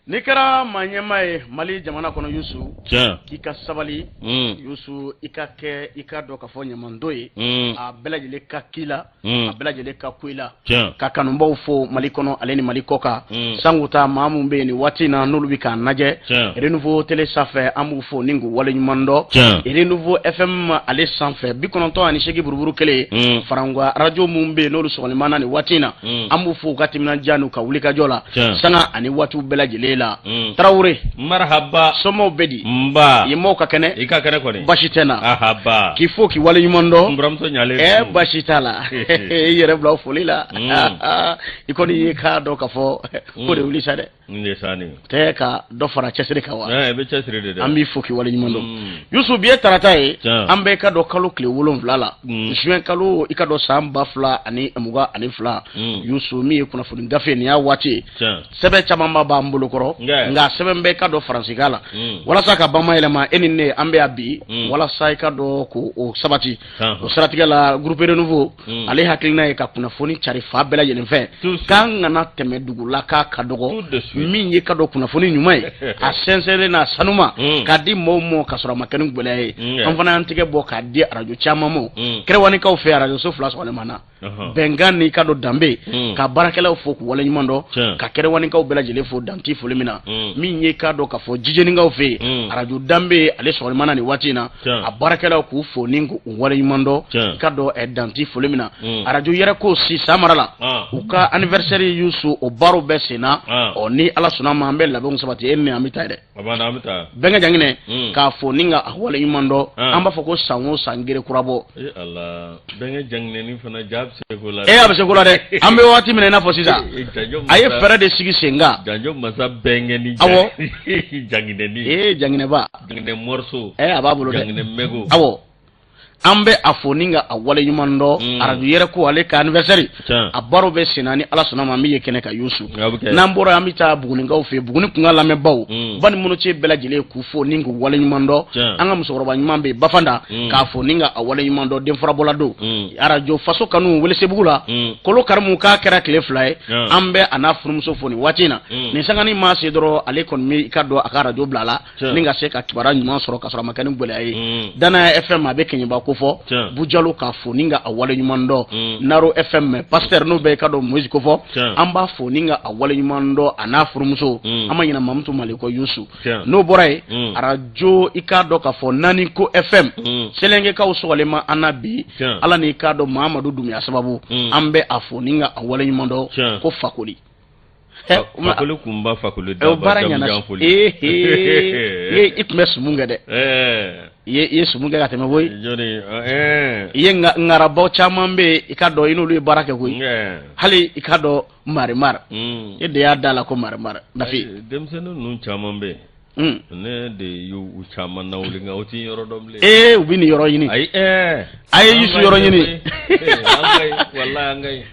Ni kɛra maa ɲɛmaa ye Mali jamana kɔnɔ Yusu, k'i ka sabali, Yusu i ka kɛ i ka dɔn ka fɔ ɲamando ye, a bɛɛ lajɛlen ka k'i la, a bɛɛ lajɛlen ka ku i la, ka kanubaw fo Mali kɔnɔ ale ni Mali kɔ kan, sango ta maa mun bɛ yen nin waati in na n'olu bɛ k'a lajɛ, Renouveau télé sanfɛ an b'u fo ni k'u waleɲuman dɔn, Renouveau FM ale sanfɛ 98 buruburu kelen, Farangwa radio mun bɛ yen n'olu sɔgɔlimana nin waati in na, an b'u fo u ka timinadiya n'u ka wulikajɔ la, sanga ani waatiw bɛɛ lajɛlen la. Tarawore marhaba somo bedi mba yemo ka kɛnɛ I ka kɛnɛ kɔni basi tɛ na ahaba k'i fo k'i wale ɲuman dɔn buramuso ɲalen basi t'a la I yɛrɛ bila foli la I kɔni ye ka dɔn ka fɔ ko de wuli sa dɛ ne sani tɛ ka dɔ fara cɛsiri kan wa bɛ cɛsiri de dɛ an b'i fo k'i wale ɲuman dɔn Yusu bi ye tarata ye an bɛ ka dɔn kalo tile 7 la juin kalo I ka dɔn san 2022 Yusu min ye kunnafoni gafe nin y'a waati sɛbɛn caman b'an bolo kɔrɔ nga sɛbɛn bɛ ka dɔn faransikan la walasa ka bama yɛlɛma e ni ne an bɛ bi walasa I ka dɔn ko o sabati o siratigɛ la groupe Renouveau ale hakilina ye ka kunnafoni cari fa bɛɛ lajɛlen fɛ k'an kana tɛmɛ dugula k'a ka dɔgɔ min ye ka dɔn kunnafoni ɲuman ye a sɛnsɛnlen n'a sanuma k'a di maaw ma ka sɔrɔ a ma kɛ ni gɛlɛya ye an fana y'an tigɛ bɔ k'a di radio caman ma Kɛrɛwanikaw fɛ radio so 2 sɔgɔlen na bɛnkan ni ka dɔn danbe ka baarakɛlaw fo k'u waleɲuman dɔn ka Kɛrɛwanikaw bɛɛ lajɛlen fo danti foli min na min ye ka dɔn ka fɔ jijenikaw fɛ radio danbe ale sɔgɔlimana ni waati in na a baarakɛlaw k'u fo ni k'u waleɲuman dɔn ka dɔn danti foli min na radio yɛrɛ ko si samara la u ka anniversaire Yusu o baro bɛɛ senna ni ala sɔnna ma an bɛ labɛnw sabati e ni an bɛ taa dɛ bɛnkɛ janginɛ k'a fɔ ni ka waleɲuman dɔn an b'a fɔ ko san o san gere kurabɔ bɛnkɛ janginɛ ni fana ja bɛ se ko la a bɛ se ko la dɛ an bɛ waati min I n'a fɔ sisan a ye fɛɛrɛ de sigi sen kan janjo masa bɛnkɛ ni awɔ janginɛ ni janginɛba janginɛ morceau a b'a bolo dɛ janginɛ mego awɔ an bɛ a fo ni ka a waleɲuman dɔn radio yɛrɛ ko ale ka anniversaire a baro bɛ senna ni ala sɔnna ma min ye kɛnɛ ka Yusu n'an bɔra an bɛ taa Bugunikaw fɛ Buguni kun ka lamɛnbaw bani minnuci bɛɛ lajɛlen k'u fo ni k'u waleɲuman dɔn an ka musokɔrɔba ɲuman bɛ Bafanda k'a fo ni ka a waleɲuman dɔn denfarabɔla don radio faso kanu Welesebugu la kolo karimu k'a kɛra tile 2 ye an bɛ a n'a furumuso fo nin waati in na nin sangani maa se dɔrɔn ale kɔni bɛ ka dɔn a ka radio bila la ni ka se ka kibaruya ɲuman sɔrɔ ka sɔrɔ a ma kɛ ni gɛlɛya ye Danaya FM a bɛ Keɲeba ko fɔ Bujalo k'a fo ni ka a waleɲuman dɔn Naro FM pasteur n'o bɛ ka dɔn Moïse ko fɔ an b'a fo ni ka a waleɲuman dɔn a n'a furumuso an ma ɲinɛ Mamutu Maliko Yusu n'o bɔra ye radio I k'a dɔn ka fɔ Nani ko FM Selenkɛkaw sɔgɔlen ma an na bi ala ni k'a dɔn Mahamadu Dunbiya sababu an bɛ a fo ni ka a waleɲuman dɔn ko Fakoli Fakoli kunba Fakoli da ba jamu foli I tun bɛ sumun kɛ dɛ ye sumun kɛ ka tɛmɛ koyi ye ngarabaw caman bɛ I ka dɔn I n'olu ye baara kɛ koyi hali I ka dɔn Marimar e de y'a da la ko Marimar Nafi denmisɛnnin ninnu caman bɛ ne de y'u caman nawuli nka o t'i yɔrɔ dɔn bilen u bɛ nin yɔrɔ ɲini a ye Yusu yɔrɔ ɲini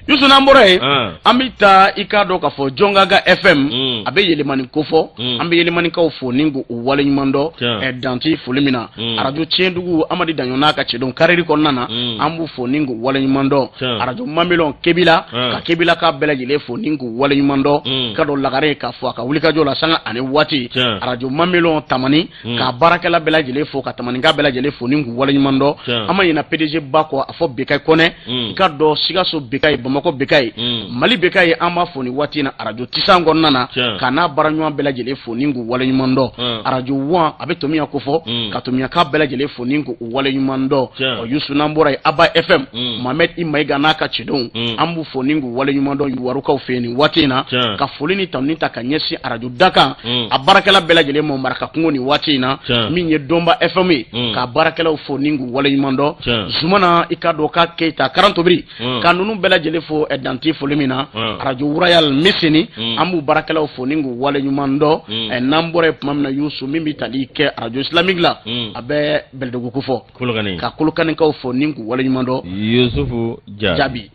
Yusu n'an bɔra yen an bɛ taa I ka dɔn ka fɔ Jɔngaga FM a bɛ yɛlɛmani ko fɔ an bɛ yɛlɛmanikaw fo ni k'u waleɲuman dɔn danti foli min na radio Tiɲɛdugu Amadi Daɲɔn n'a ka cɛdon kariri kɔnɔna na an b'u fo ni k'u waleɲuman dɔn radio Mamilɔn Kebila ka Kebila ka bɛɛ lajɛlen fo ni k'u waleɲuman dɔn ka dɔn Lagare k'a fɔ a ka wulikajɔ la sanga ani waati radio Mamilɔn Tamani ka baarakɛla bɛɛ lajɛlen fo ka Tamanika bɛɛ lajɛlen fo ni k'u waleɲuman dɔn an ma ɲinɛ PDG ba kɔ a fɔ Bekayi Kɔnɛ I ka dɔn Sikaso Bekayi Bamakɔ Bekayi Mali Bekayi an b'a fo ni waati in na radio Tisan kɔnɔna na ka n'a baaraɲɔgɔn bɛɛ lajɛlen fo ni k'u waleɲuman dɔn radio Wan a bɛ Tomiya ko fɔ ka Tomiyaka bɛɛ lajɛlen fo ni k'u waleɲuman dɔn Yusu n'an bɔra yen Aba FM Mohamed I Mayiga n'a ka cɛdenw an b'u fo ni k'u waleɲuman dɔn Yuwarukaw fɛ nin waati in na ka foli ni tanuni ta ka ɲɛsin radio Dakan a baarakɛla bɛɛ lajɛlen ma Maraka kungo ni waati in na min ye Donba FM ye ka baarakɛlaw fo ni k'u waleɲuman dɔn Zumana I ka dɔn ka Keita Karantobiri ka ninnu bɛɛ lajɛlen fo danti foli min na radio Royal Misini an b'u baarakɛlaw fo ni k'u waleɲuman dɔn n'an bɔra yen tuma min na Yusu min bɛ tali kɛ radio islamique la a bɛ Bɛlɛdugu ko fɔ ka Kolokanikaw fo ni k'u waleɲuman dɔn Yusufu Jabi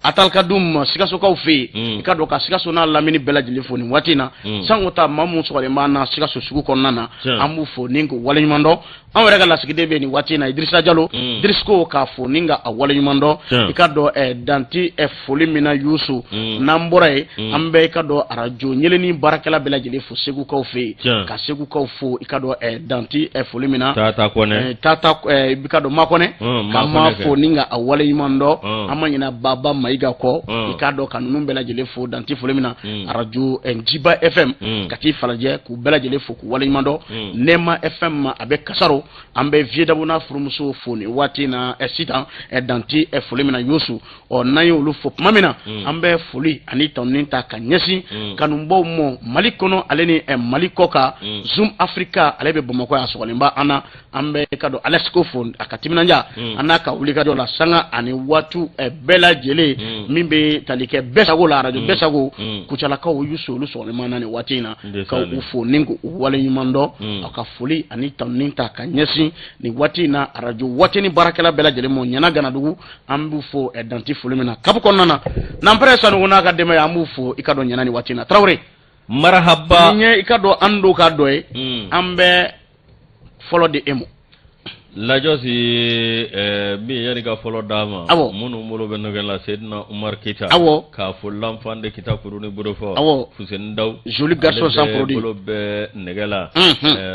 a talika dum Sikasokaw fɛ yen I ka dɔn ka Sikaso n'a lamini bɛɛ lajɛlen fo ni waati in na sango ta maa mun sɔgɔlen b'an na Sikaso sugu kɔnɔna na an b'u fo ni k'u waleɲuman dɔn an yɛrɛ ka lasigiden bɛ nin waati in na Idrissa Diallo Idrisko k'a fo ni ka a waleɲuman dɔn i ka dɔn danti foli min na Youssou n'an bɔra yen an bɛ i ka dɔn arajo ɲɛlɛnni baarakɛla bɛɛ lajɛlen fo Segukaw fɛ yen ka Segukaw fo i ka dɔn danti foli min na Tata Kɔnɛ i ka dɔn Makɔnɛ ka ma fo ni ka a waleɲuman dɔn an ma ɲinɛ Baba Mayiga kɔ i ka dɔn ka ninnu bɛɛ lajɛlen fo danti foli min na arajo Jiba FM ka t'i falajɛ k'u bɛɛ lajɛlen fo k'u waleɲuman dɔn Nema FM a bɛ Kasaro an bɛ Viedabuna furumuso fo ni waati na sitan danti foli min na Youssou n'an ye olu fo tuma min na an bɛ foli ani tanuni ta ka ɲɛsin kanubaw mɔ Mali kɔnɔ ale ni Mali kɔ kan Zoom Africa ale bɛ Bamakɔ yan sɔgɔlenba an na an bɛ ka dɔn Alesko fo a ka timinanja an n'a ka wuli ka jɔ la sanga ani waatu bɛɛ lajɛlen min bɛ tali kɛ bɛɛ sago la arajo bɛɛ sago Kucalakaw Youssou olu sɔgɔlenba na ni waati in na ka u fo ni k'u waleɲuman dɔn a ka foli ani tanuni ta ka ɲɛsin ni waati in na arajo waati ni baarakɛla bɛɛ lajɛlen mɔ Ɲana Ganadugu an b'u fo danti foli min na Kabu kɔnɔna na n'an pɛrɛ Sanogo n'a ka denbaya an b'u fo i ka dɔn Ɲana ni waati in na Tarawele marahaba ni ye i ka dɔn an do ka dɔ ye an bɛ fɔlɔ di e ma Lajosi bi yani ka fɔlɔ d'a ma minnu bolo bɛ nɛgɛ la Seydina Umar Keita k'a fo l'enfant de Kita Kuruni Borofɔ Fuseni Daw joli garçon sans produit bolo bɛ nɛgɛ la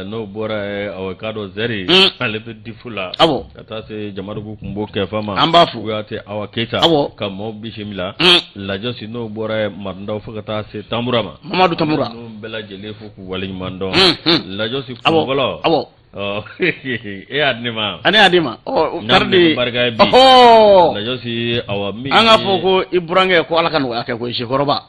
n'o bɔra awɔ k'a dɔn Zɛri ale bɛ difu la ka taa se Jamadugu Kunbo Kɛfa ma an b'a fo Kuyate Awa Keita ka maaw bisimila Lajosi n'o bɔra Marindaw fo ka taa se Tamura ma Mamadu Tamura n'u bɛɛ lajɛlen fo k'u waleɲuman dɔn Lajosi Kunbɔlaw e adima ane adima tardi Lajosi awa mi an ka fɔ ko i burankɛ ko Ala ka nɔgɔya kɛ ko Sekɔrɔba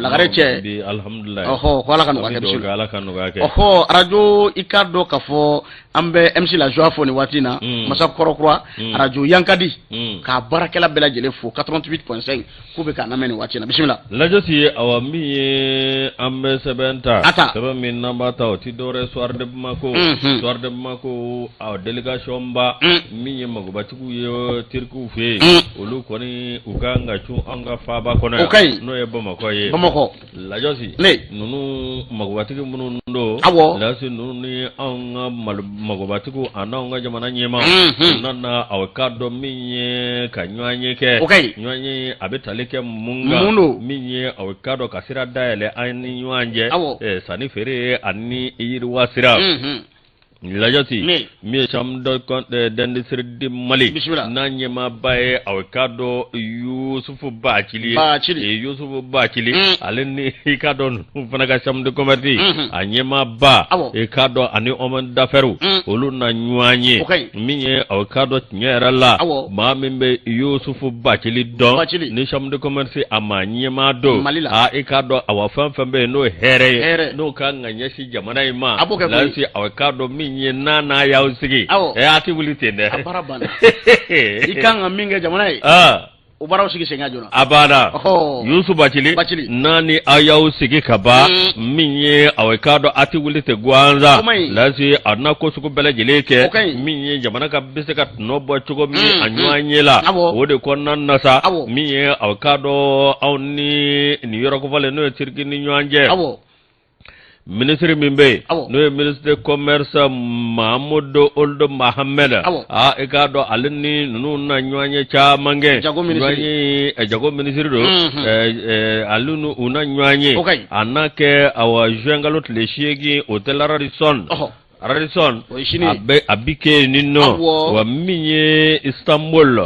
lagare cɛ bi alhamdulillah ko Ala ka nɔgɔya kɛ bisimilah Ala ka nɔgɔya kɛ arajo i ka dɔn ka fɔ an bɛ MC la joie fo ni waati na Masa Kɔrɔkura arajo Yankadi ka baarakɛla bɛɛ lajɛlen fo 88.5 k'u bɛ k'an lamɛn ni waati na bisimilah Lajosi awa min ye an bɛ sɛbɛn ta sɛbɛn min n'an b'a ta o ti dɔwɛrɛ soir de Bamako soir de Bamako a délégation ba min ye magobatigiw ye Tirkiw fɛ yen olu kɔni u ka kan ka cun an ka faaba kɔnɔ yan n'o ye Bamakɔ ye Bamakɔ Lajosi ninnu magobatigi minnu don Lajosi ninnu ni anw ka magobatigiw a n'anw ka jamana ɲɛma nana aw ka dɔn min ye ka ɲɔgɔn ye kɛ ɲɔgɔn ye a bɛ tali kɛ mun kan min ye aw ka dɔn ka sira dayɛlɛ an ni ɲɔgɔn cɛ sanni feere ani yiriwa sira Lajosi min ye chambre d'industrie de Mali n'a ɲɛmaaba ye aw ka dɔn Youssoufu Bacili ye Youssoufu Bacili ale ni i ka dɔn ninnu fana ka chambre de commerce a ɲɛmaaba i ka dɔn ani homme d'affaires olu na ɲɔgɔn ye min ye aw ka dɔn tiɲɛ yɛrɛ la maa min bɛ Youssoufu Bacili dɔn ni chambre de commerce a ma ɲɛmaa don i ka dɔn awa fɛn fɛn bɛ yen n'o ye hɛrɛ ye n'o ka kan ka ɲɛsin jamana in ma Lajosi aw ka dɔn min ye n'a y'aw sigi a ti wuli ten dɛ a baara banna i kan ka min kɛ jamana ye o baaraw sigi sen ka joona a banna Youssou Bacili n'a ni aw y'aw sigi ka ban min ye aw ka dɔn a ti wuli ten gansan Lajosi a na ko sugu bɛɛ lajɛlen kɛ min ye jamana ka bɛ se ka tɔnɔ bɔ cogo min a ɲɔgɔn ye la o de kɔnɔna na sa min ye aw ka dɔn aw ni nin yɔrɔ kofɔlen n'o ye Tirki ni ɲɔgɔn cɛ ministre min bɛ yen n'o ye ministre de commerce Mahamudu Ould Mohamed i k'a dɔn ale ni ninnu na ɲɔgɔn ye caman kɛ jago ministre don ale ni u na ɲɔgɔn ye a n'a kɛ awa juin kalo tile 8 hôtel Radisson a bi kɛ nin nɔ wa min ye Istanbul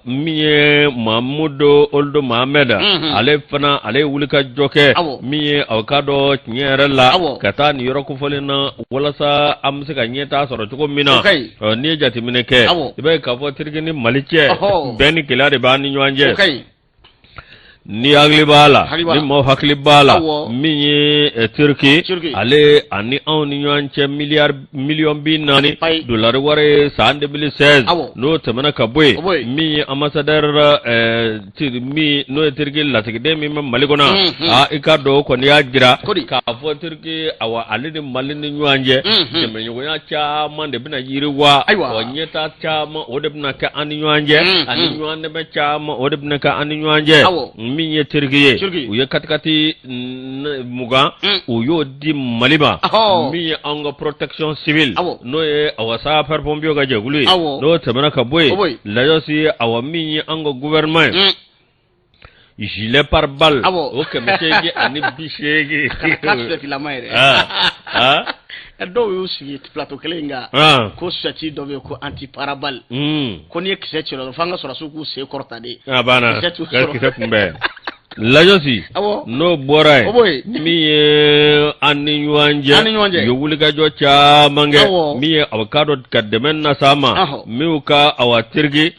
min ye Mahamudu Ould Mohamed ale fana ale wuli ka jɔ kɛ min ye aw ka dɔn tiɲɛ yɛrɛ la ka taa nin yɔrɔ kofɔlen na walasa an bɛ se ka ɲɛtaa sɔrɔ cogo min na n'i ye jateminɛ kɛ i b'a ye k'a fɔ Tirki ni Mali cɛ bɛn ni kelenya de b'an ni ɲɔgɔn cɛ ni hakili b'a la ni maaw hakili b'a la min ye Tirki ale ani anw ni ɲɔgɔn cɛ miliyɔn 40 dolari wari san 2016 n'o tɛmɛna ka bɔ yen min ye ambassadeur n'o ye Tirki lasigiden min bɛ Mali kɔnɔ i ka dɔn o kɔni y'a jira k'a fɔ Tirki awa ale ni Mali ni ɲɔgɔn cɛ dɛmɛɲɔgɔnya caman de bɛna yiriwa wa ɲɛtaa caman o de bɛna kɛ an ni ɲɔgɔn cɛ ani ɲɔgɔn dɛmɛ caman o de bɛna kɛ an ni ɲɔgɔn cɛ min ye tergiye u ye katikati mugan u y'o di Maliba min ye an ka protection civil n'o ye awa sapeur pompier ka jɛkulu ye n'o tɛmɛna ka bɔ yen Lagos awa min ye an ka gouvernement ye gilet pare-balle o 800 ani 800 dɔw y'u sigi plateau kelen kan ko sati dɔ bɛ yen ko anti parabal ko n'i ye kisɛ ci la fo an ka sɔrɔ k'u sen kɔrɔta de kisɛ kunbɛn Lagos n'o bɔra yen min ye an ni ɲɔgɔn cɛ u ye wulikajɔ caman kɛ min ye aw ka dɔn ka dɛmɛ nasa ma min ka awa terige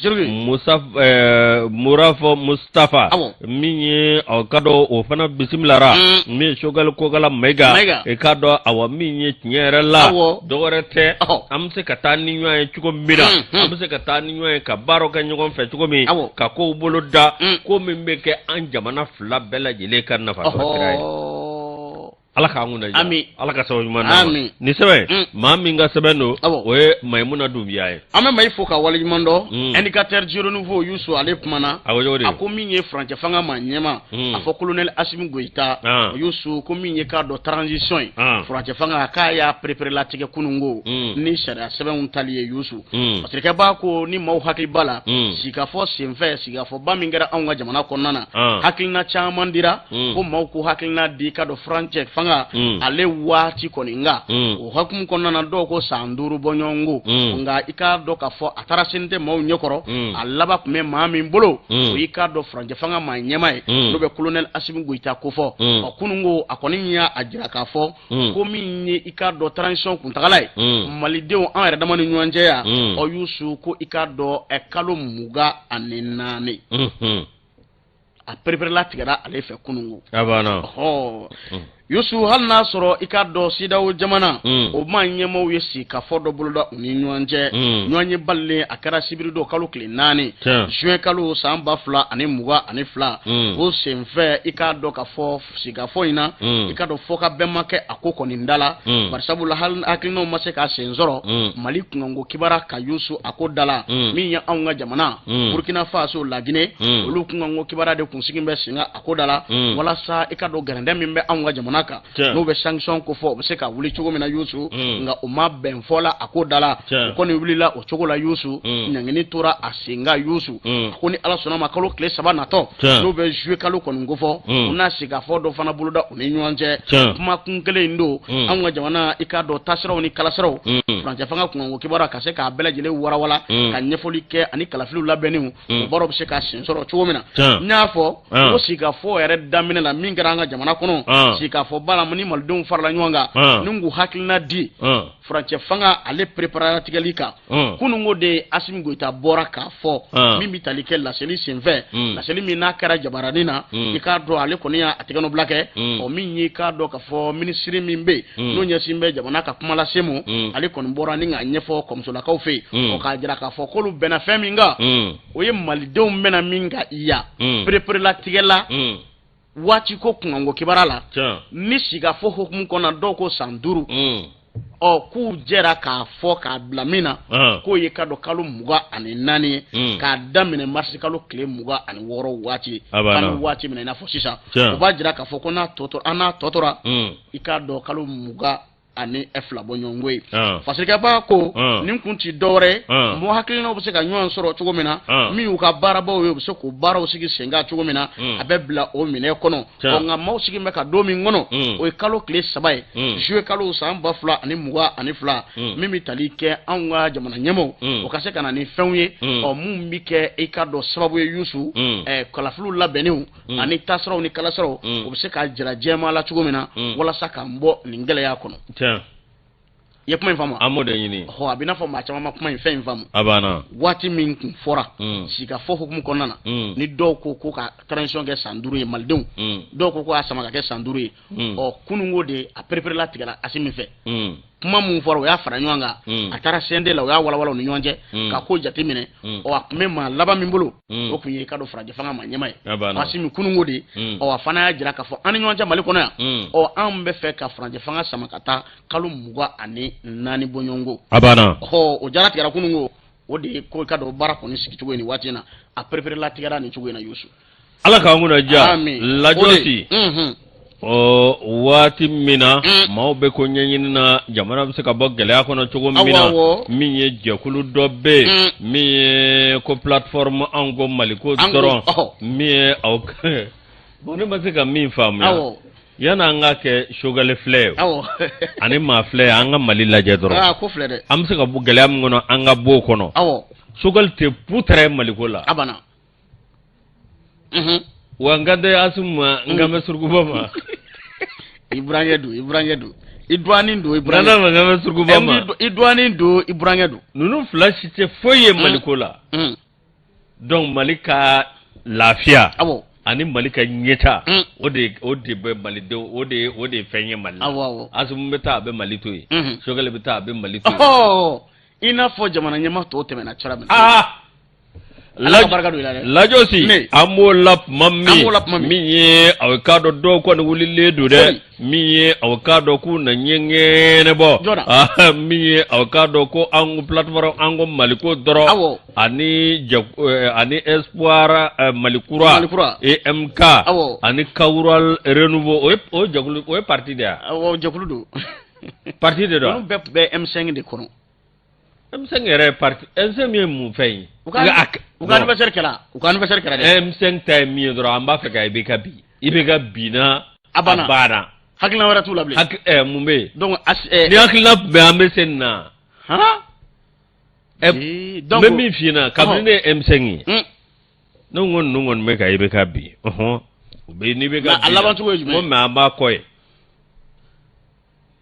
Murafɔ Mustafa min ye aw ka dɔn o fana bisimilara min ye Choguel Kokala Mayiga e ka dɔn awa min ye tiɲɛ yɛrɛ la dɔwɛrɛ tɛ an bɛ se ka taa ni ɲɔgɔn ye cogo min na an bɛ se ka taa ni ɲɔgɔn ye ka baaraw kɛ ɲɔgɔn fɛ cogo min ka kow bolo da ko min bɛ kɛ an jamana fila bɛɛ lajɛlen ka nafa sɔrɔ ye Ala k'an kun lajɛ Ala ka sababu ɲuman d'an ma ni sɛbɛn maa min ka sɛbɛn don o ye Mayimuna Dunbiya ye an bɛ Mayi fo ka waleɲuman dɔn indicateur Giro Nouveau Youssou ale kumana a ko min ye furancɛ fanga ma ɲɛma a fɔ colonel Assimi Goïta Youssou ko min ye k'a dɔn transition ye furancɛ fanga k'a y'a préparé latigɛ kununko ni sariya sɛbɛnw tali ye Youssou parce que b'a ko ni maaw hakili b'a la sigikafɔ senfɛ sigikafɔba min kɛra anw ka jamana kɔnɔna na hakilina caman dira ko maaw ko hakilina di k'a dɔn furancɛ fanga ale waati kɔni nga o hukumu kɔnɔna na dɔw ko san 5 bɔɲɔgɔnko nga i k'a dɔn k'a fɔ a taara sen tɛ maaw ɲɛkɔrɔ a laban tun bɛ maa min bolo o y'i k'a dɔn furancɛ fanga maa ɲɛma ye n'o bɛ colonel Assimi Goïta ko fɔ ɔ kununko a kɔni y'a jira k'a fɔ ko min ye i k'a dɔn transition kuntagala ye malidenw an yɛrɛ dama ni ɲɔgɔn cɛ yan ɔ Youssou ko i k'a dɔn kalo 24 a préparé tigɛra ale fɛ kununko Youssou hali n'a sɔrɔ i ka dɔn CEDEAO jamana o maa ɲɛmaaw ye sigikafɔ dɔ boloda u ni ɲɔgɔn cɛ ɲɔgɔn ye balilen a kɛra sibiri don kalo tile 4 juin kalo san 2022 o senfɛ i k'a dɔn ka fɔ sigikafɔ in na i ka dɔn fɔ ka bɛn ma kɛ a ko kɔni da la bari sabula hali hakilinaw ma se k'a sen sɔrɔ Mali kunkanko kibara ka Youssou a ko da la min ye anw ka jamana Burkina Faso La Guinée olu kunkanko kibara de kunsigi bɛ sen a ko da la walasa i ka dɔn gɛrɛndɛ min bɛ anw ka jamana n'o bɛ sanction ko fɔ o bɛ se ka wuli cogo min na Youssou nka o ma bɛn fɔ la a ko da la o kɔni wulila o cogo la Youssou ɲangini tora a sen kan Youssou a ko ni Ala sɔnna ma kalo tile 3 natɔ n'o bɛ juillet kalo kɔni ko fɔ o n'a sigikafɔ dɔ fana boloda u ni ɲɔgɔn cɛ kuma kun kelen in don anw ka jamana i k'a dɔn tasiraw ni kalasiraw furancɛ fanga kunkanko kibaruya ka se k'a bɛɛ lajɛlen warawala ka ɲɛfɔli kɛ ani kalafiliw labɛnniw o baaraw bɛ se ka sen sɔrɔ cogo min na n y'a fɔ ko sigikafɔ yɛrɛ daminɛ la min kɛra an ka jamana kɔnɔ sigikafɔ bala ni malidenw farala ɲɔgɔn kan ni k'u hakilina di furancɛ fanga ale préparé tigɛli kan kununko de Assimi Goïta bɔra k'a fɔ min bɛ tali kɛ laseli senfɛ laseli min n'a kɛra jabaranin na i k'a dɔn ale kɔni y'a tigɛnɔ bila kɛ o min ye k'a dɔn k'a fɔ minisiri min bɛ yen n'o ɲɛsin bɛ jamana ka kuma lase mu ale kɔni bɔra ni k'a ɲɛfɔ kɔmusolakaw fɛ yen o k'a jira k'a fɔ k'olu bɛnna fɛn min kan o ye malidenw bɛna min kan i ya préparé latigɛ la waati ko kunkanko kibara la ni sigikafɔ hukumu kɔnɔ dɔw ko san 5 k'u jɛra k'a fɔ k'a bila min na k'o ye ka dɔn kalo 24 ye k'a daminɛ marisi kalo tile 26 waati kalo waati min i n'a fɔ sisan o b'a jira k'a fɔ ko n'a tɔtora i k'a dɔn kalo 20 ani F2 bɔɲɔgɔnko ye fasikɛba ko nin kun ti dɔwɛrɛ mɔgɔ hakilinaw bɛ se ka ɲɔgɔn sɔrɔ cogo min na min y'u ka baarabaw ye u bɛ se k'u baaraw sigi sen kan cogo min na a bɛ bila o minɛ kɔnɔ nka maaw sigi bɛ ka don min kɔnɔ o ye kalo tile 3 ye juillet kalo san 2022 min bɛ tali kɛ anw ka jamana ɲɛmaaw o ka se ka na ni fɛnw ye mun bɛ kɛ i ka dɔn sababu ye Youssou kalafiliw labɛnniw ani tasiraw ni kalasiraw o bɛ se ka jira jɛma la cogo min na walasa k'an bɔ nin gɛlɛya kɔnɔ i ye kuma in faamu a m'o de ɲini a bɛ i n'a fɔ maa caman ma kuma in fɛn in faamu a banna waati min kun fɔra sigikafɔ hukumu kɔnɔna na ni dɔw ko ka transition kɛ san 5 ye malidenw dɔw ko k'a sama ka kɛ san 5 ye kununko de a préparé latigɛra Assimi fɛ kuma mun fɔra o y'a fara ɲɔgɔn kan a taara CND la o y'a walawala u ni ɲɔgɔn cɛ ka ko jate minɛ a tun bɛ maa laban min bolo o tun ye i ka dɔn furancɛ fanga ma ɲɛma ye Assimi kununko de a fana y'a jira k'a fɔ an ni ɲɔgɔn cɛ Mali kɔnɔ yan anw bɛ fɛ ka furancɛ fanga sama ka taa kalo 24 bɔɲɔgɔnko a banna o jaratigɛra kununko o de ye ko i ka dɔn baara kɔni sigi cogo ye nin waati in na a préparé latigɛra nin cogo in na Youssou ala ka nguna ja lajosi waati mina maaw be ko ɲɛɲinina jamana bɛ se ka bɔ gɛlɛya kɔnɔ cogo min na min ye jɛkulu dɔ bɛ min ye ko plateforme an ko maliko dɔrɔn min ye aw bon ne ma se ka min faamuya yana an ka kɛ sogale filɛ ani maa filɛ an ka Mali lajɛ dɔrɔn an bɛ se ka bɔ gɛlɛya min kɔnɔ an ka bɔ o kɔnɔ sogali tɛ putere maliko la wa n ka de asuma n ka mɛ surukuba ma Ibrahim do idwani do Ibrahim nana ma nka mɛ surukuba ma idwani do Ibrahim do ninnu fila si tɛ foyi ye maliko la donc Mali ka lafiya ani Mali ka ɲɛta o de bɛ malidenw o de fɛn ye Mali la asumu bɛ taa a bɛ Mali to yen sogale bɛ taa a bɛ Mali to yen i n'a fɔ jamana ɲɛma tɔw tɛmɛna cogoya min lajosi an b'o la tuma min ye aw k'a dɔn dɔw kɔni wulilen don dɛ min ye aw k'a dɔn k'u na ɲɛŋɛnɛbɔ min ye aw k'a dɔn ko an ko plateforme an ko maliko dɔrɔn ani espoir malikura EMK ani Kawural renouveau o jɛkulu o ye parti de ya jɛkulu do parti de do olu bɛɛ bɛ M5 de kɔnɔ M5 yɛrɛ parti M5 ye mun fɛn ye u ka anniversaire kɛra dɛ M5 ta ye min ye dɔrɔn an b'a fɛ ka IBK binna a banna hakilina wɛrɛ t'u la bilen mun bɛ yen donc ni hakilina tun bɛ an bɛ se nin na n bɛ min f'i ɲɛna kabini ne ye M5 ye ne ko ninnu kɔni bɛ ka IBK bin u bɛ ni IBK bin a laban cogo ye jumɛn ko mais an b'a kɔ ye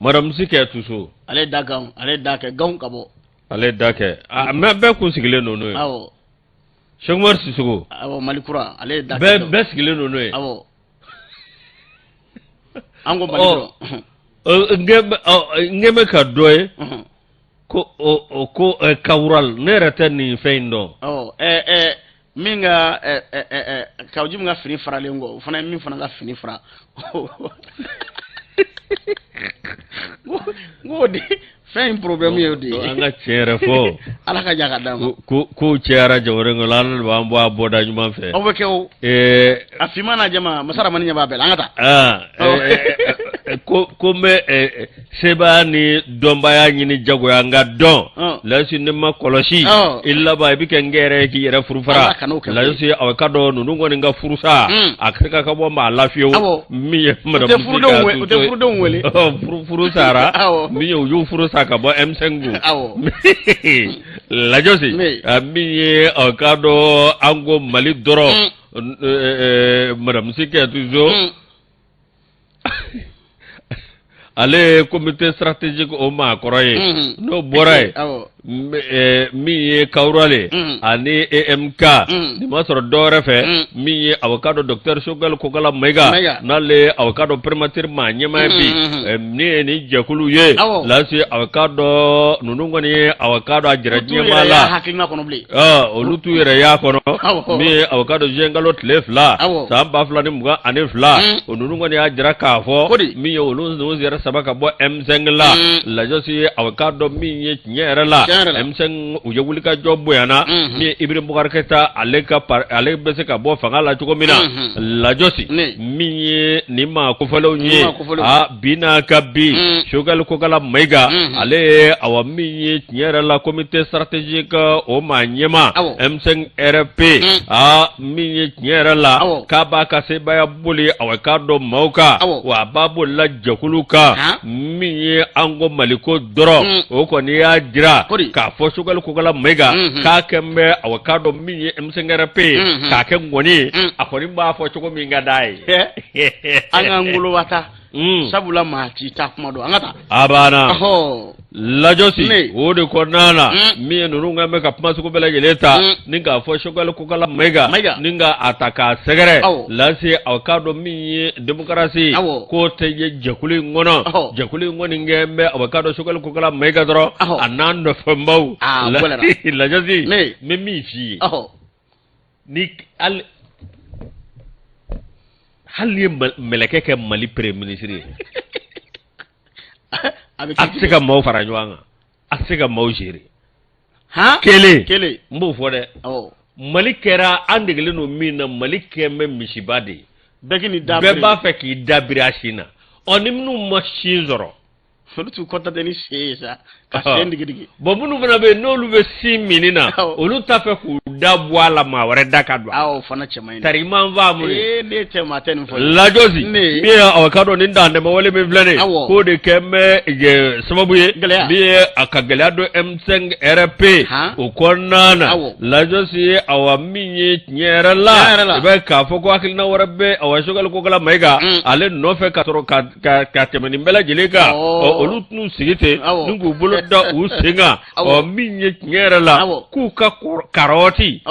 Madame Sikɛ Tuso ale da kɛ ganw ka bɔ ale da kɛ mais bɛɛ kun sigilen don n'o ye Cheikh Umar Sissoco Malikura ale da kɛ bɛɛ sigilen don n'o ye an ko Malikura n bɛ ka dɔ ye ko Kawural ne yɛrɛ tɛ nin fɛn in dɔn min ka Kawuji min ka fini faralen kɔ o fana ye min fana ka fini fara ngo de fɛn problème ye o de an ka tiɲɛ yɛrɛ fɔ ala ka jaka d'a ma ko cɛyara jamana kɔnɔ ala de b'an bɔ a bɔda ɲuman fɛ aw bɛ kɛ o a finman n'a jɛma Masaramani ɲɛ b'a bɛɛ la an ka taa ko n bɛ sebaaya ni dɔnbaya ɲini jagoya nka dɔn lasi ne ma kɔlɔsi i laban i bɛ kɛ n yɛrɛ k'i yɛrɛ furufara lasi aw ka dɔn ninnu kɔni ka furusa a se ka bɔ maa lafiyewu min ye Madame Sikɛ Tuso furudenw wele furu sara min ye u y'u furu sa ka bɔ M5 lajosi min ye aw ka dɔn an ko Mali dɔrɔn Madame Sikɛ Tuso ale comité stratégique o maa kɔrɔ ye n'o bɔra ye min ye Kawural ani EMK ni ma sɔrɔ dɔwɛrɛ fɛ min ye avocat docteur Choguel Kokala Mayiga n'ale avocat primature maa ɲɛmaa bi ni ye ni jɛkulu ye lase avocat ninnu kɔni ye avocat a jira diɲɛmaa la olu t'u yɛrɛ y'a kɔnɔ min ye avocat Jean-Gallo tile 2 san 2022 o ninnu kɔni y'a jira k'a fɔ min ye olu yɛrɛ saba ka bɔ M5 la lajosi ye avocat min ye tiɲɛ yɛrɛ la M5 u ye wuli ka jɔ bonyana min ye Ibrahim Boubacar Keïta ale bɛ se ka bɔ fanga la cogo min na lajosi min ye nin maa kofɔlenw ye bi n'a ka bi Choguel Kokala Mayiga ale ye min ye tiɲɛ yɛrɛ la comité stratégique o maa ɲɛma M5 RP min ye tiɲɛ yɛrɛ la k'a b'a ka sebaaya boli avocat dɔ maaw kan wa a b'a boli la jɛkulu kan min ye an ko Maliko dɔrɔn o kɔni y'a jira k'a fɔ Choguel Kokala Mayiga k'a kɛ n bɛ avocat dɔ min ye M5 RP k'a kɛ ŋɔni ye a kɔni b'a fɔ cogo min ka d'a ye an ka ngolobata sabula maa ci ta kuma dɔn an ka taa a banna lajosi o de kɔnɔna na min ye ninnu kan bɛ ka kuma sugu bɛɛ lajɛlen ta ni k'a fɔ Choguel Kokala Mayiga ni k'a ta k'a sɛgɛrɛ lase avocat dɔ min ye démocratie k'o tɛ ye jɛkulu in kɔnɔ jɛkulu in kɔni kɛ n bɛ avocat dɔ Choguel Kokala Mayiga dɔrɔn a n'a nɔfɛnbaw lajosi n bɛ min f'i ye ni hali ye mɛlɛkɛ kɛ Mali premier ministre ye a tɛ se ka maaw fara ɲɔgɔn kan a tɛ se ka maaw gérer kelen n b'o fɔ dɛ malikera andegele no mina malikeme mishibade begini dabri beba fe ki dabri ashina onimnu machine zoro tu kota deni sesa ka sen digi bomunu bana be no lu be siminina olu ta fe ku dabwa la ma wore dakadwa aw fana chemaina tariman va mu ne tema ten fo la jozi mi awakado ni ndande ma wole me blane ko de kemme je sababu ye bi akagelado M5 RP o konana la jozi awami nyera la be ka fo ko akil na warabe awashogal ko kala mega ale no fe ka toro ka temani mbela jeleka olu tunu sigite nungu bolo da usinga o minye nyera la ku ka karoti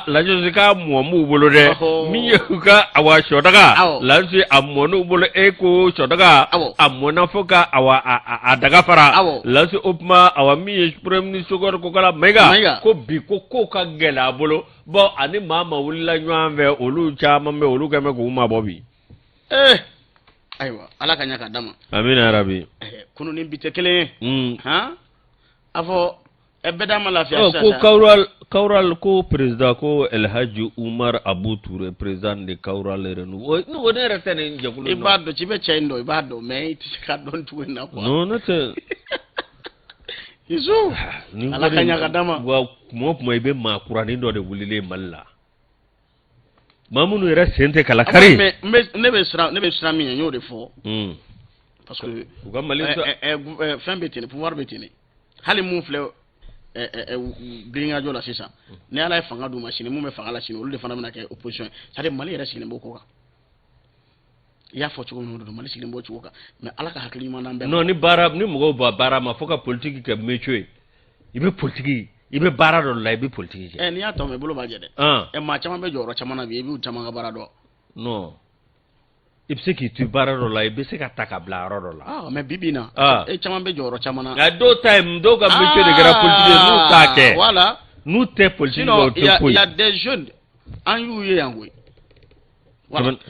la jozi ka mo mu bolo de minye ka awasho daga lansi amonu bolo eko chodaga amona foka awa adaga fara lansi opma awa minye premier sugor ko kala mega ko bi ko ka gela bolo bo ani mama wulila nyanve olu chama me olu kame ko uma bobi aywa ala kanya ka dama amina rabbi kunu ni bitekele ha afo ebedama la fiya ko kaural ko president ko El Hadji Umar Abu Toure president de kaural renu no wona retene jakulo ibado chibe chendo ibado me itika don tuwena kwa no nate izo ala kanya ka dama wa mo ibe ma kurani do de wulile malla mamunu era sente kala kare ne be sra mi nyo de fo parce que uga mali fin betene pouvoir betene hali mun fle gringa jola sisa ne ala fanga du machine mun be fanga la chine olu de fana na ke opposition ça de mali era sine boko ka ya fo chugo no do mali sine bo chugo ka mais ala ka hakli ma nambe non ni bara ni mugo bara ma foka politique ke mechoy ibe politique ibe bara do la ibe politique ni ya to me bolo ba jede ma chama be joro chama na bi ibe chama ga bara do non ibse ki tu bara do la ibe se ka taka bla ro do la mais bibina chama be joro chama na ya do time do ga mechoy de gara politique nous take voilà nous te politique do il y a des jeunes en yuye yangoy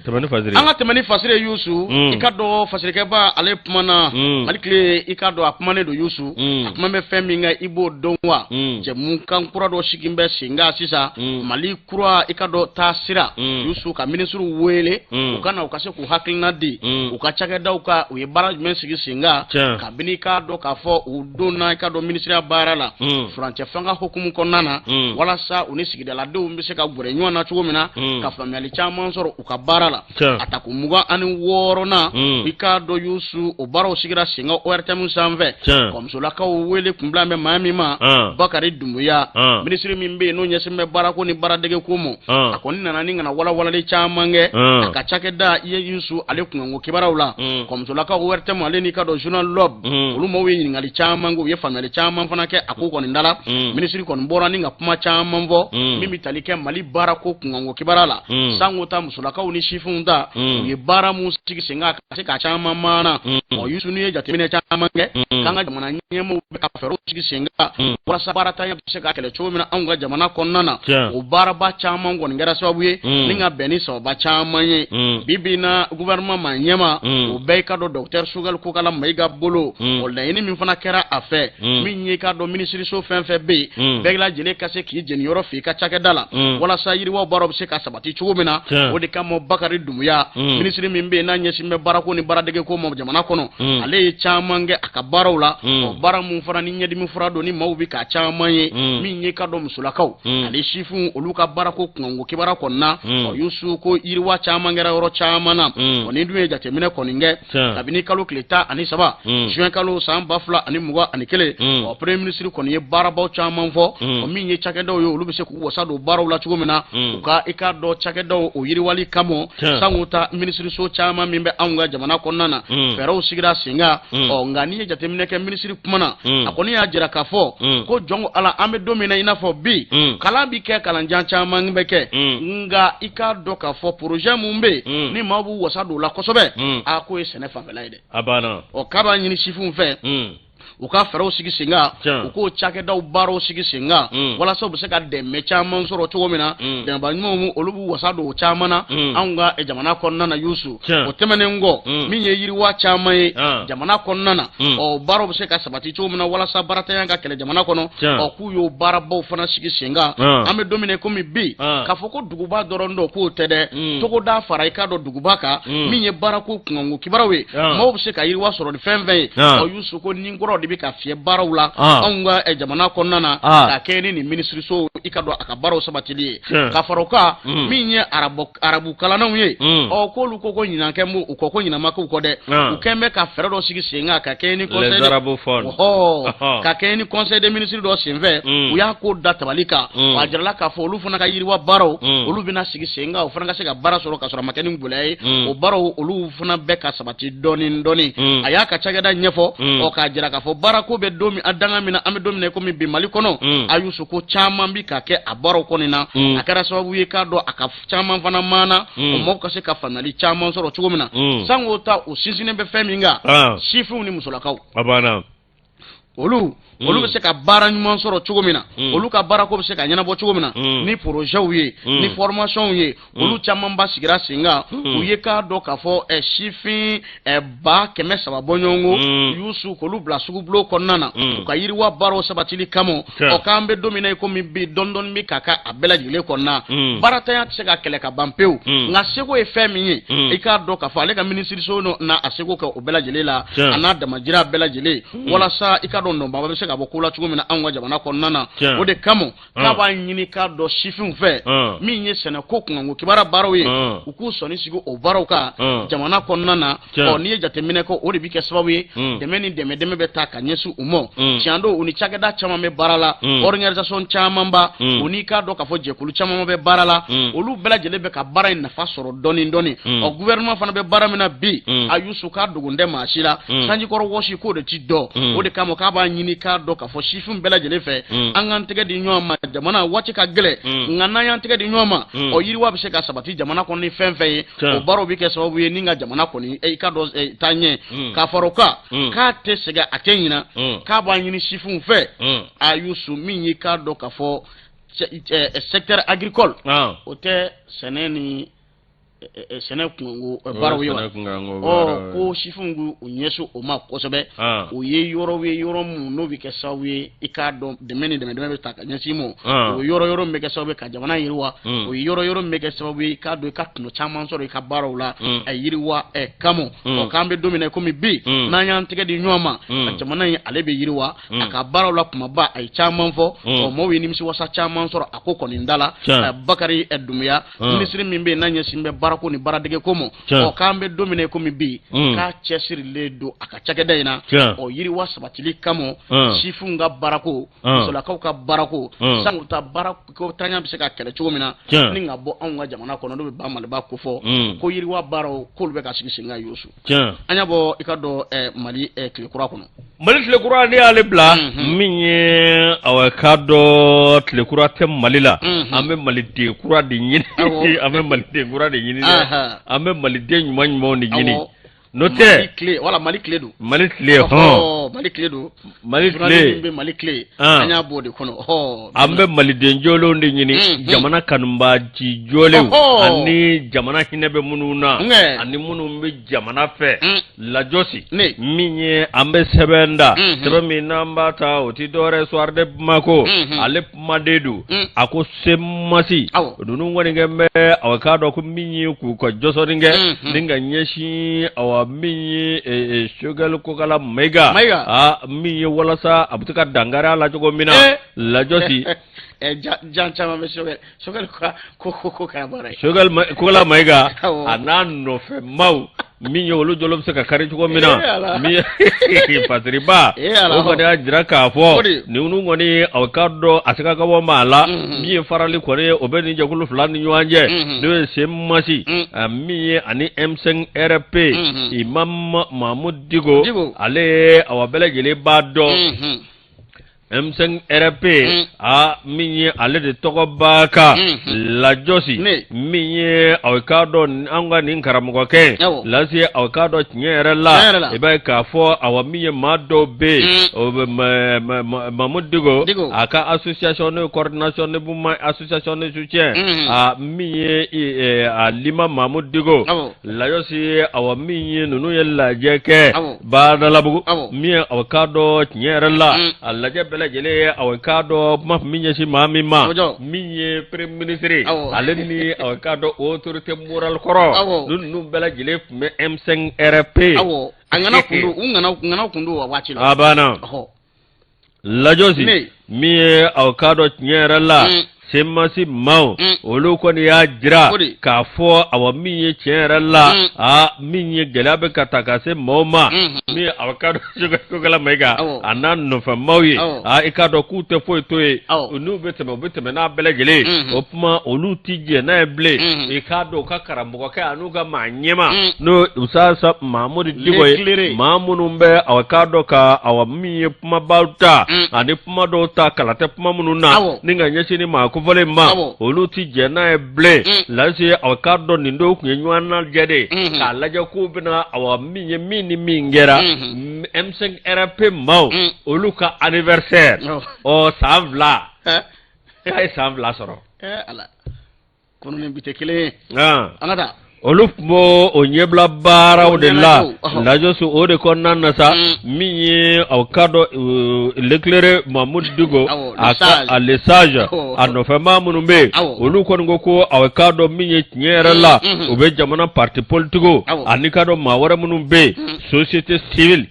tamani fasire anga tamani fasire yusu ikado fasire ke ba ale pumana malikle ikado apumane do yusu apumame feminga ibo donwa je munkan kura do shigimbe singa sisa mali kura ikado tasira yusu ka ministru wele ukana ukase ku haklina di ukachake da uka uyebara men sigi singa kabini kado ka fo udona ikado ministry barala franche fanga hukumu konana wala sa unisigi la do mbise ka gure nywa na chugomina ka family chama nsoro ukabarala atakumuga ani worona ikado yusu obaro sigira singa ORTM sanve komsola ka wele kumblambe mamima bakari dumuya ministry mimbe no nyesime barako ni baradege kumo akoni nana ninga na wala le chamange akachake da ye yusu ale kungo kibarawla komsola ka ORTM ale ni kado journal lob ulumo we ngali chamango ye family chaman fanake akoko ni ndala ministry kon bora ninga puma chamanvo mimi talike mali barako kungo kibarala sangota musola ka uni shifunda ye bara musiki singa ka chama mana o yusu ni ja temene chama nge kanga jamana nyemo ka fero siki singa wala sabara tanya sika kele chomina anga jamana konnana o bara ba chama ngon ngara sabuye ninga beni so ba chama ye bibina gouvernement manyema o be ka do docteur sugal ko kala maiga bolo o la ni min fana kera afa min ye ka do ministry so fenfe be begla jele kase ki jeni yoro fi ka chake dala wala sayiri wo baro se ka sabati chomina o de kamo bakari dumuya ministry mimbe na nyesime barako ni baradege ko mo jamana kono ale chamange akabarawla o baramu fara ni nyedi mi fura do ni mawbi ka chamanye minye ka do musulakaw ale shifu oluka barako kungo kibara konna o yusu ko irwa chamangera oro chamana oni dume jate mine koninge kabini kalo kleta ani saba juin kalo samba fla ani muwa ani kele o premier ministre koniye barabo chamanfo o minye chakedo yo olubise ku wasado barawla chugomena uka ikado chakedo o yiriwali kamo sanguta ministry so chama mimbe anga jamana konnana fero sigira singa o ngani jatemine ke ministry kumana akoni ya jira kafo ko jongo ala ambe domina ina fo bi kala bi ke kala njan chama ngbe ke nga ikado kafo projet mumbe ni mabu wasado la kosobe ako esene fa belaide abana o kaba nyini shifu mfe u ka fɛɛrɛw sigi sen kan u k'o cakɛdaw baaraw sigi sen kan walasa u bɛ se ka dɛmɛ caman sɔrɔ cogo min na dɛmɛba ɲumanw olu b'u wasa don o caman na anw ka jamana kɔnɔna na Yusu o tɛmɛnen kɔ min ye yiriwa caman ye jamana kɔnɔna na ɔ baaraw bɛ se ka sabati cogo min na walasa baaratanya ka kɛlɛ jamana kɔnɔ ɔ k'u y'o baarabaw fana sigi sen kan an bɛ don min na komi bi k'a fɔ ko duguba dɔrɔn don k'o tɛ dɛ togoda fara i k'a dɔn duguba kan min ye baarako kunkanko kibaruw ye maaw bɛ se ka yiriwa sɔrɔ ni fɛn fɛn ye ɔ Yusu ko ni kɔrɔ de bɛ ka fiyɛ baaraw la anw ka jamana kɔnɔna na k'a kɛ ni nin minisiriso i ka dɔn a ka baaraw sabatili ye ka fara o kan min ye arabu kalannaw ye ɔ k'olu ko ɲinan kɛ u kɔ ko ɲinama k'u kɔ dɛ u kɛn bɛ ka fɛɛrɛ dɔ sigi sen kan ka kɛ ni conseil des ministres dɔ sen fɛ u y'a ko da tabali kan a jirala k'a fɔ olu fana ka yiriwa baaraw olu bɛna sigi sen kan o fana ka se ka baara sɔrɔ ka sɔrɔ a ma kɛ ni gɛlɛya ye o baaraw olu fana bɛ ka sabati dɔɔni dɔɔni a y'a ka cakɛda ɲɛfɔ ɔ k'a jira k'a fɔ baarako bɛ don min a danga min na an bɛ don min na komi bi Mali kɔnɔ a Yusu ko caman bi ka kɛ a baaraw kɔni na a kɛra sababu ye k'a dɔn a ka caman fana maana o maaw ka se ka faamuyali caman sɔrɔ cogo min na sango ta o sinsinnen bɛ fɛn min kan sifinw ni musolakaw olu bɛ se ka baara ɲuman sɔrɔ cogo min na olu ka baarako bɛ se ka ɲɛnabɔ cogo min na ni projets ye ni formations ye olu caman ba sigira sen kan u ye k'a dɔn k'a fɔ sifin 300 bɔ ɲɔgɔn ko Yusu k'olu bila sugubulon kɔnɔna na u ka yiriwa baaraw sabatili kama ɔ k'an bɛ don min na komi bi dɔɔni bɛ ka kɛ a bɛɛ lajɛlen kɔnɔna baaratanya tɛ se ka kɛlɛ ka ban pewu nka seko ye fɛn min ye i k'a dɔn k'a fɔ ale ka minisiriso na a seko kɛ o bɛɛ lajɛlen la a n'a damajira bɛɛ lajɛlen walasa i k'a dɔn nɔnbaba bɛ se ka bɔ ko la cogo min na anw ka jamana kɔnɔna na o de kama k'a b'a ɲini k'a dɔn sifinw fɛ min ye sɛnɛko kunkanko kibaruya baaraw ye u k'u sɔnni sigi o baaraw kan jamana kɔnɔna na ɔ n'i ye jateminɛ kɛ o de bɛ kɛ sababu ye dɛmɛ ni dɛmɛ bɛ taa ka ɲɛsin u ma tiɲɛ don u ni cakɛda caman bɛ baara la organisation caman ba u n'i k'a dɔn k'a fɔ jɛkulu caman bɛ baara la olu bɛɛ lajɛlen bɛ ka baara in nafa sɔrɔ dɔɔni dɔɔni ɔ gouvernement fana bɛ baara min na bi a Yusu k'a dogo tɛ maa si la sanjikɔrɔ wɔsi k'o de ti dɔn o de kama k'a b'a ɲini k'a dɔn k'a fɔ sifin bɛɛ lajɛlen fɛ an k'an tɛgɛ di ɲɔgɔn ma jamana waati ka gɛlɛ nka n'an y'an tɛgɛ di ɲɔgɔn ma ɔ yiriwa bɛ se ka sabati jamana kɔnɔ ni fɛn fɛn ye o baaraw bɛ kɛ sababu ye ni ka jamana kɔni i ka dɔn taa ɲɛ k'a fara o kan k'a tɛ sɛgɛn a tɛ ɲina k'a b'a ɲini sifinw fɛ a Yusu min ye k'a dɔn k'a fɔ secteur agricole o tɛ sɛnɛ ni sɛnɛ kunkanko baaraw ye wa ko sifinw b'u ɲɛsin o ma kosɛbɛ o ye yɔrɔw ye yɔrɔ mun n'o bɛ kɛ sababu ye i k'a dɔn dɛmɛ ni dɛmɛ bɛ ta ka ɲɛsin ma o yɔrɔ min bɛ kɛ sababu ye ka jamana yiriwa o ye yɔrɔ min bɛ kɛ sababu ye i k'a dɔn i ka tɔnɔ caman sɔrɔ i ka baaraw la a yiriwa kama ɔ k'an bɛ don min na komi bi n'an y'an tɛgɛ di ɲɔgɔn ma a jamana in ale bɛ yiriwa a ka baaraw la kumaba a ye caman fɔ ɔ maaw ye nimisiwasa caman sɔrɔ a ko kɔni da la Bakari Dumuya minisiri min bɛ yen n'a ɲɛsin bɛ baarako ni baaradege ko ma ɔ k'an bɛ don min na komi bi k'a cɛsirilen don a ka cakɛda in na ɔ yiriwa sabatili kama sifinw ka baarako musolakaw ka baarako sango ta baarako tanya bɛ se ka kɛlɛ cogo min na ni ka bɔ anw ka jamana kɔnɔ n'o bɛ ba Maliba ko fɔ ko yiriwa baaraw k'olu bɛ ka sigi sen kan Yusu an y'a bɔ i ka dɔn Mali tile kura kɔnɔ Mali tile kura ne y'ale bila min ye aw ka dɔn tile kura tɛ Mali la an bɛ Maliden kura de ɲini an bɛ Maliden kura de ɲini an bɛ Maliden ɲuman de ɲini n'o tɛ Mali tile don Mali tile Mali tile don Mali tile bɛ Mali tile an y'a bɔ de kɔnɔ an bɛ Maliden jɔlenw de ɲini jamana kanubaaji jɔlenw ani jamana hinɛ bɛ minnu na ani minnu bɛ jamana fɛ lajɔsi min ye an bɛ sɛbɛn da sɛbɛn min n'an b'a ta o ti dɔwɛrɛ Soir de Bamako ale kumaden don a ko semasi ninnu kɔni kɛ bɛ aw k'a dɔn ko min ye k'u ka jɔsɔni kɛ ni ka ɲɛsin aw min ye Choguel Kokala Mayiga min ye walasa a bɛ se ka dankari a la cogo min na lajɔsi jan caman bɛ Choguel Kokala baara ye Choguel Kokala Mayiga a n'a nɔfɛ maaw min ye olu jɔlen bɛ se ka kari cogo min na min Fasiriba o kɔni y'a jira k'a fɔ ninnu kɔni aw ka dɔn a seka ka bɔ maa la min ye farali kɔni o bɛ nin jɛkulu fila ni ɲɔgɔn cɛ n'o ye Semasi min ye ani M5 RP Imam Mahmud Diko ale aw bɛɛ lajɛlen b'a dɔn M5 RP a minye ale de togobaka la josi minye awkado anga nin karamugo ke lasi awkado tinyere la ebe ka fo awamiye mado be mamudigo aka association de coordination de buma association de soutien a minye a lima mamudigo la josi awamiye nunu yella jeke ba dalabu minye awkado tinyere la alaje bela jele awkado ma minye si mami ma minye premier ministre aleni awkado autorité moral koro nunu bela jele me M5 RP angana kundu wa wachilo abana lajosi miye awkado tinyere la semasi mau olu ko ni ya jira ka fo awa minye tinyere la a minye gelabe kataka se moma mi awkado ko kala mega anan no fa mawi a ikado ku te fo toye unu beteme na bele gele opuma olu tije na ble ikado ka karambo ka anu ga manyema no usasa mamudi diboy mamunu mbe awkado ka awa minye puma bauta ani puma do ta kala te puma mununa ninga nyeshi ni ma ko vole ma olu tije na ble lasi awkado nindo kunywana jede ka laja ku bina awa minye mini mingera M5 RP mau oluka anniversaire o savla ay savla soro ala kono ne bitekele anata olufmo onyebla bara odela lajo su ode konnan sa miye awkado l'éclairé Mahmoud Dugo aka alesage ano fema munumbe olukon ngoko awkado miye nyere la obe jamana parti politico anikado mawara munumbe société civile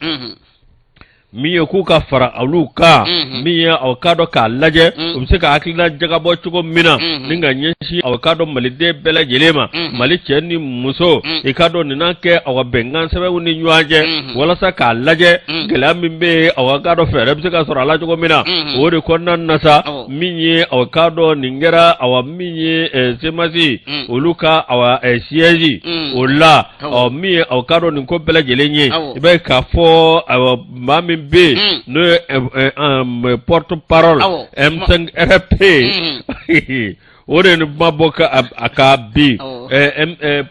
miye ku ka fara aluka miye awkado ka laje umse ka akila jaga bo chugo mina ninga nyeshi awkado malide bela jelema mali cheni muso ikado ninake awa bengan sebe uni nywaje wala sa ka laje gela mimbe awkado fere bse ka sora la chugo mina ore konna nasa miye awkado ningera awa miye semasi uluka awa siège ola o miye awkado ninko bela jelenye ibe ka fo awa mami B no porte-parole M5 RP ore ni maboka akabi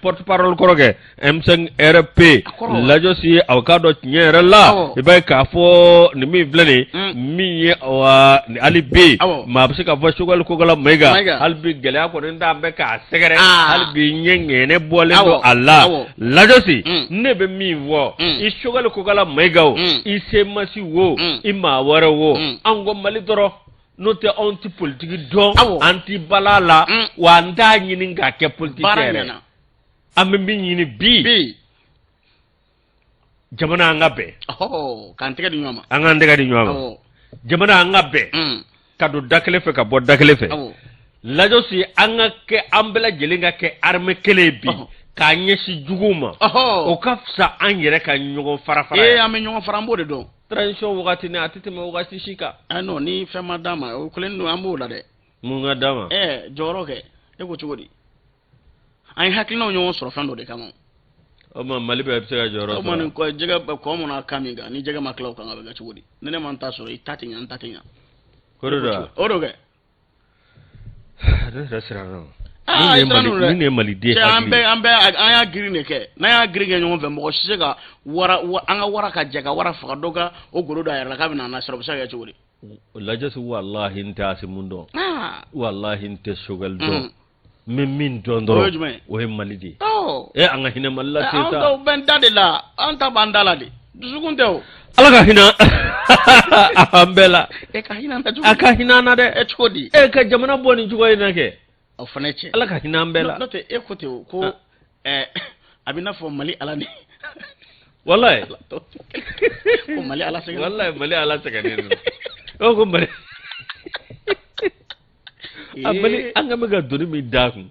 porte-parole koroge M5 RP lajo si awkado tinyere la ibe ka fo ni mi vleni mi wa ali B ma bisika fo shugal ko gala mega albi gele ko nda be ka segere albi nyenge ne bole do Allah lajo si ne be mi wo i shugal ko gala mega o i semasi wo i ma wara wo ango mali doro note anti politique don anti balala wa nda nyini nga ke politique ambi nyini bi jamana ngabe kan tega di nyoma anga ndega di nyoma jamana ngabe kadu dakle fe ka bo dakle fe lajo si anga ke ambela jelinga ke arme kele bi ka nyeshi juguma o kafsa anyere ka nyugo farafara ame nyugo farambo de don transition wakati ne atiteme wakati shika no ni fema dama o kulendo amula de munga dama joroke e ko chugodi ay hakino nyo soro fando de kamo o ma malibe absega joro o man ko jega ko mo na kamiga ni jega maklaw kan ga chugodi nene man ta soro itatinya koroda odoge resirano ni malide ambe aya green ke na ya green nyo ve mo shega wara anga wara ka jaga wara fa doga o goroda ya la kabina na soro sa ga chugodi lajas wallahi inta simundo wallahi inte shogal do min dondoro o he malidi anga hina mallati ta anta ben dadela anta bandala de dusugunte o alaga hina ambela ka hina na aka hina na de chodi ka jamana boni jugo ina ke o faneche alaga hina ambela no te ekote ko abina fo mali alani wallahi ko mali ala sega wallahi mali ala sega ne o ko mali abali anga mega doni mi daku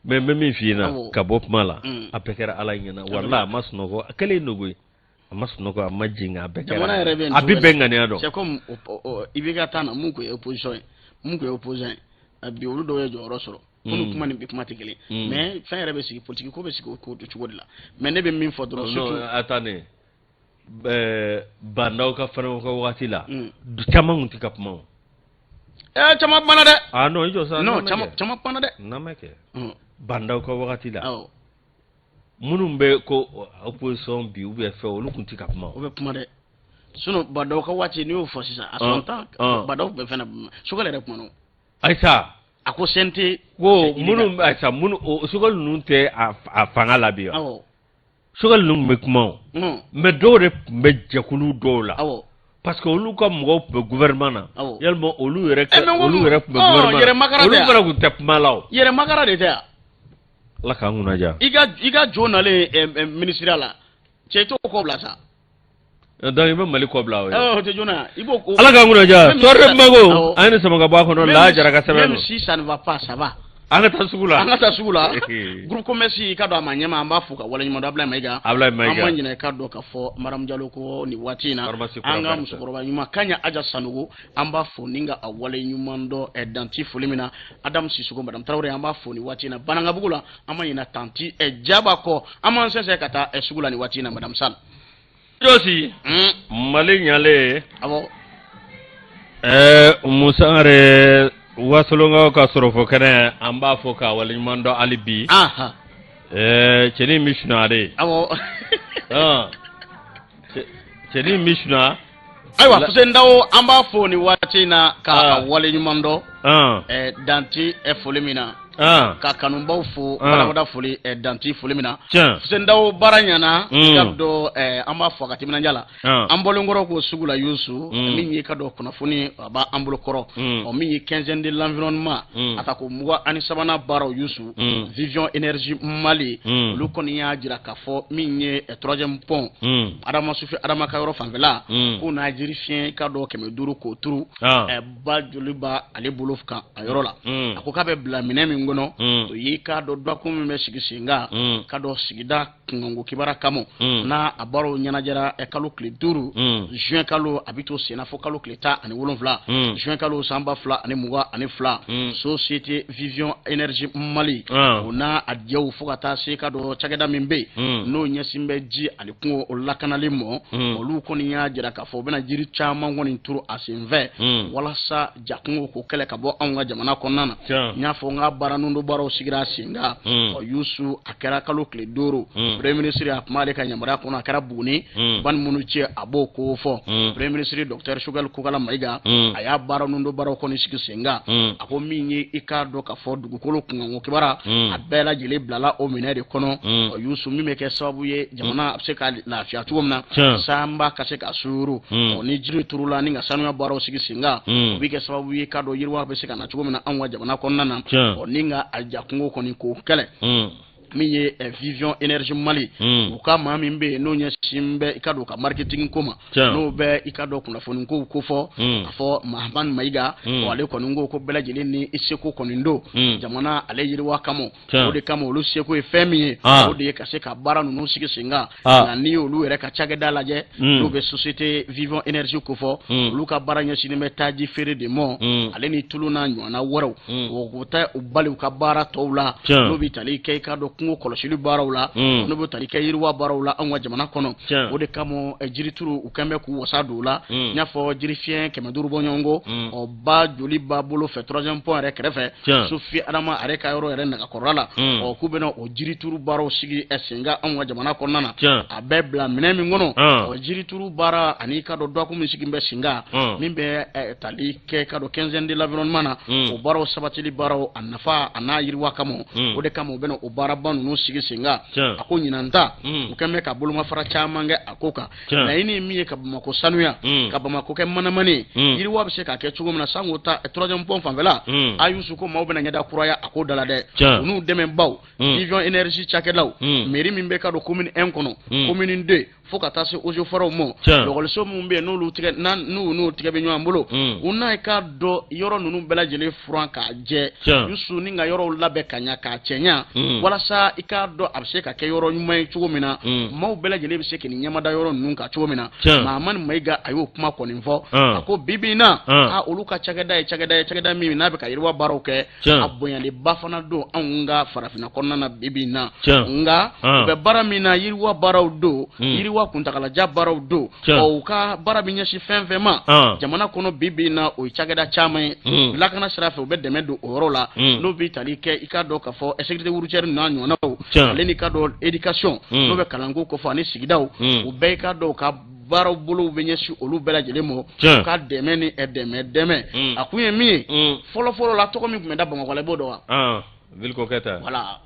me mi fina ka bop mala apekera ala nyana wallahi masnogo akale nogo masnogo amajinga apekera abi bengani ado c'est comme ibiga tana mungu ya opposition abi olu do yejo rosoro kono kuma ni kuma tikele mais fin rebe sigi politique ko be sigi ko chugodi la mais ne be min fodro surtout attendez bandaw ka fana ko wagati la du caman kun tɛ ka kuma o caman panna dɛ non i jɔ sa non caman panna dɛ n'a ma kɛ bandaw ka wagati la minnu bɛ ko opposition bi ou bien fɛ olu kun tɛ ka kuma o bɛ kuma dɛ sinon bandaw ka waati n'i y'o fɔ sisan a sɔn tan bandaw bɛɛ fɛnɛ Sogɛli yɛrɛ kuma ayisa a ko sente ko minnu ayisa minnu Sogɛli ninnu tɛ a fanga la bi wa Sogɛli ninnu bɛ kuma o mais dɔw de tun bɛ jɛkulu dɔw la parce que olu ka mɔgɔw tun bɛ gouvernement na yalima olu yɛrɛ tun bɛ gouvernement na olu fana tun tɛ kuma la o yɛrɛ magara de tɛ yan Ala k'an kunnaja i ka jo nalen ministère la cɛ i t'o kɔ bila sa donc i bɛ Mali kɔ bila o ye o tɛ jona i b'o ko Ala k'an kunnaja Tɔrɔ Mago an ye ni sama ka bɔ a kɔnɔ la jara ka sɛbɛn même si ça ne va pas ça va an ka taa sugu la groupe commerce i ka dɔn a ma ɲɛma an b'a fɔ ka waleɲuman dɔn Ablaye Mayiga an ma ɲinɛ i ka dɔn ka fɔ Mariam Diallo ko nin waati in na an ka musokɔrɔba ɲuman Kaɲa Aja Sanogo an b'a fɔ ni ka a waleɲuman dɔn Danti foli min na Adamu Sisoko Madame Traoré an b'a fɔ nin waati in na Banangabugu la an ma ɲinɛ Tanti Jaba kɔ an m'an sɛnsɛn ka taa sugu la nin waati in na Madame Sall Josi Mali ɲalen awɔ Musa yɛrɛ wasolongaw ka sɔrɔ fɔ kɛnɛ an b'a fɔ ka waleɲuman dɔn hali bi cɛnin missionnaire de awɔ cɛnin missionnaire ayiwa Fusendawo an b'a fɔ nin waati in na ka waleɲuman dɔn Danti foli min na ka kanubaw fo balabada foli Danti foli min na Fusendawo baara ɲana ka dɔn an b'a fɔ ka timinanja la an bɔlenkɔrɔ ko sugu la Yusu min ye ka dɔn kunnafoni a b'a an bolo kɔrɔ min ye 15 de l'environnement a ta ko 23 baaraw Yusu Vision Énergie Mali olu kɔni y'a jira k'a fɔ min ye 3e pont Adama Sufi Adama ka yɔrɔ fanfɛla ko n'a jiri fiɲɛ ka dɔn 500 k'o turu ba joli b'a ale bolo kan a yɔrɔ la a ko k'a bɛ bila minɛ min kɔnɔ o ye ka dɔn dɔkun min bɛ sigi sen kan ka dɔn sigida kunkanko kibara kama n'a a baaraw ɲɛnajɛra kalo tile 5 juin kalo a bɛ to senna fo kalo tile 17 juin kalo san 2022 Société Vision Énergie Mali o n'a a diyaw fo ka taa se ka dɔn cakɛda min bɛ yen n'o ɲɛsin bɛ ji ani kungo o lakanali mɔ olu kɔni y'a jira k'a fɔ u bɛna jiri caman kɔni turu a sen fɛ walasa jakungo ko kɛlɛ ka bɔ anw ka jamana kɔnɔna na n y'a fɔ n ka baara ninnu baaraw sigira sen kan Yusu a kɛra kalo tile 5 Premier ministre a kuma ale ka yamaruya kɔnɔ a kɛra Buguni bani minnu cɛ a b'o ko fɔ Premier ministre Dr Sogɛli Kokala Mayiga a y'a baara ninnu baaraw kɔni sigi sen kan a ko min ye i k'a dɔn k'a fɔ dugukolo kunkanko kibara a bɛɛ lajɛlen bilala o minɛ de kɔnɔ Yusu min bɛ kɛ sababu ye jamana a bɛ se ka lafiya cogo min na sanba ka se ka suru ni jiri turula ni ka sanuya baaraw sigi sen kan o bɛ kɛ sababu ye k'a dɔn yiriwa bɛ se ka na cogo min na anw ka jamana kɔnɔna na ni ka a jakungo kɔni k'o kɛlɛ min ye Vision Énergie Mali u ka maa min bɛ yen n'o ɲɛsin bɛ i ka don ka marketing ko ma n'o bɛ i ka dɔn kunnafoni ko fɔ a fɔ Mahamani Mayiga ale kɔni ko bɛɛ lajɛlen ni i seko kɔni don jamana ale yiriwa kama o de kama olu seko ye fɛn min ye o de ye ka se ka baara ninnu sigi sen kan nka n'i y'olu yɛrɛ ka cakɛda lajɛ n'u bɛ Société Vision Énergie ko fɔ olu ka baara ɲɛsinnen bɛ taaji feere de mɔ ale ni tulu n'a ɲɔgɔnna wɛrɛw o tɛ u bali u ka baara tɔw la n'o bɛ tali kɛ i ka dɔn kungo kɔlɔsili baaraw la n'o bɛ tali kɛ yiriwa baaraw la anw ka jamana kɔnɔ o de kama jirituru u kɛn bɛ k'u wasa don o la n y'a fɔ jiri fiɲɛ 500 bɔ ɲɔgɔn kɔ ba joli b'a bolo fɛ 3e pont yɛrɛ kɛrɛfɛ Sufi Adama ale ka yɔrɔ yɛrɛ nɛgɛkɔrɔla la k'u bɛna o jirituru baaraw sigi sen kan anw ka jamana kɔnɔna na a bɛɛ bila minɛ min kɔnɔ jirituru baara ani ka dɔn dɔkun min sigi bɛ sen kan min bɛ tali kɛ ka dɔn 15 de l'environnement na o baaraw sabatili baaraw a nafa a n'a yiriwa kama o de kama u bɛna o baaraba ninnu sigi sen kan a ko ɲinan ta u kɛn bɛ ka bolomafara caman kɛ a ko kan laɲini min ye ka Bamako sanuya ka Bamako kɛ manamani yiriwa bɛ se ka kɛ cogo min na sanko ta 3e pont fanfɛla a Yusu ko maaw bɛna ɲɛda kuraya a ko dala dɛ u n'u dɛmɛbaw Vision Énergie cakɛdaw mairie min bɛ ka don commune 1 kɔnɔ commune 2 fo ka taa se eaux et forêts mɔ lɔgɔliso minnu bɛ yen n'olu tigɛ bɛ ɲɔgɔn bolo u n'a ye k'a dɔn yɔrɔ ninnu bɛɛ lajɛlen furan k'a jɛ Yusu ni ka yɔrɔw labɛn ka ɲa k'a cɛ ɲa walasa i k'a dɔn a bɛ se ka kɛ yɔrɔ ɲuman ye cogo min na maaw bɛɛ lajɛlen bɛ se k'i ɲɛmada yɔrɔ ninnu kan cogo min na Mahamani Mayiga a y'o kuma kɔni fɔ a ko bi in na olu ka cakɛda ye cakɛda min n'a bɛ ka yiriwa baaraw kɛ a bonyalenba fana don anw ka farafinna kɔnɔna na bi in na nka u bɛ baara min na yiriwa baaraw don yiriwa wa kuntakalaja baaraw do u ka baara bɛ ɲɛsin fɛn fɛn ma jamana kɔnɔ bi na o ye cakɛda caman ye lakana sira fɛ u bɛ dɛmɛ don o yɔrɔ la n'o bɛ tali kɛ i ka dɔn k'a fɔ sécurité routière n'a ɲɔgɔnnaw ale ni ka dɔn éducation n'o bɛ kalanko kɔfɛ ani sigidaw u bɛɛ i ka dɔn ka baaraw bolo bɛ ɲɛsin olu bɛɛ lajɛlen ma ka dɛmɛ ni dɛmɛ a kun ye min ye fɔlɔ la tɔgɔ min tun bɛ da Bamakɔ la i b'o dɔn wa Vilko Keita voilà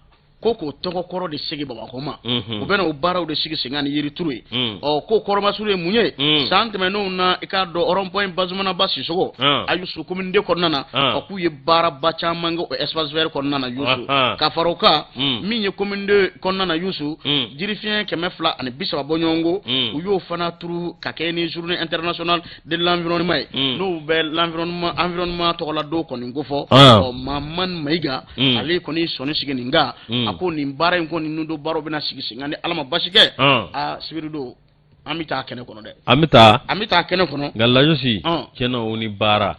ko tɔgɔ kɔrɔ de sigi Bamakɔ ma u bɛna o baaraw de sigi sen ni yirituru ye ko kɔrɔmasuru ye mun ye san tɛmɛnenw na i k'a dɔn rond-point Bazumana Ba Sisoko a Youssou commune de kɔnɔna na k'u ye baaraba caman kɛ o espace vert kɔnɔna na Youssou ka fara o kan min ye commune de kɔnɔna na Youssou jirifiɲɛ 230 bɔ ɲɔgɔn ko u y'o fana turu ka kɛ ni journée internationale de l'environnement ye n'u bɛ l'environnement tɔgɔla don kɔni ko fɔ Mamani Mayiga ale kɔni sɔnni sigi nin kan ko nin baara in kɔni ninnu do baaraw bɛna sigi sen kan ni Ala ma basi kɛ sibiri don an bɛ taa kɛnɛ kɔnɔ dɛ an bɛ taa kɛnɛ kɔnɔ nka lajosi tiɲɛna o ni baara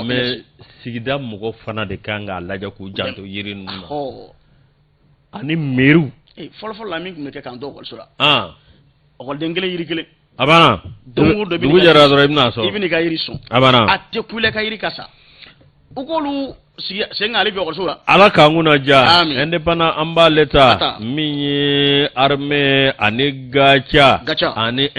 mais sigida mɔgɔ fana de kan k'a lajɛ k'u janto yiri ninnu na ani mairie fɔlɔ la min tun bɛ kɛ k'an to ekɔliso la ekɔliden kelen yiri kelen a banna dugu jɛra dɔrɔn i bɛna sɔrɔ i bɛ n'i ka yiri sɔn a banna a tɛ kule ka yiri ka sa u k'olu sen ale bɛ ekɔliso la Ala k'an kunna ja indépendant an b'ale ta min ye armée ani gacha ani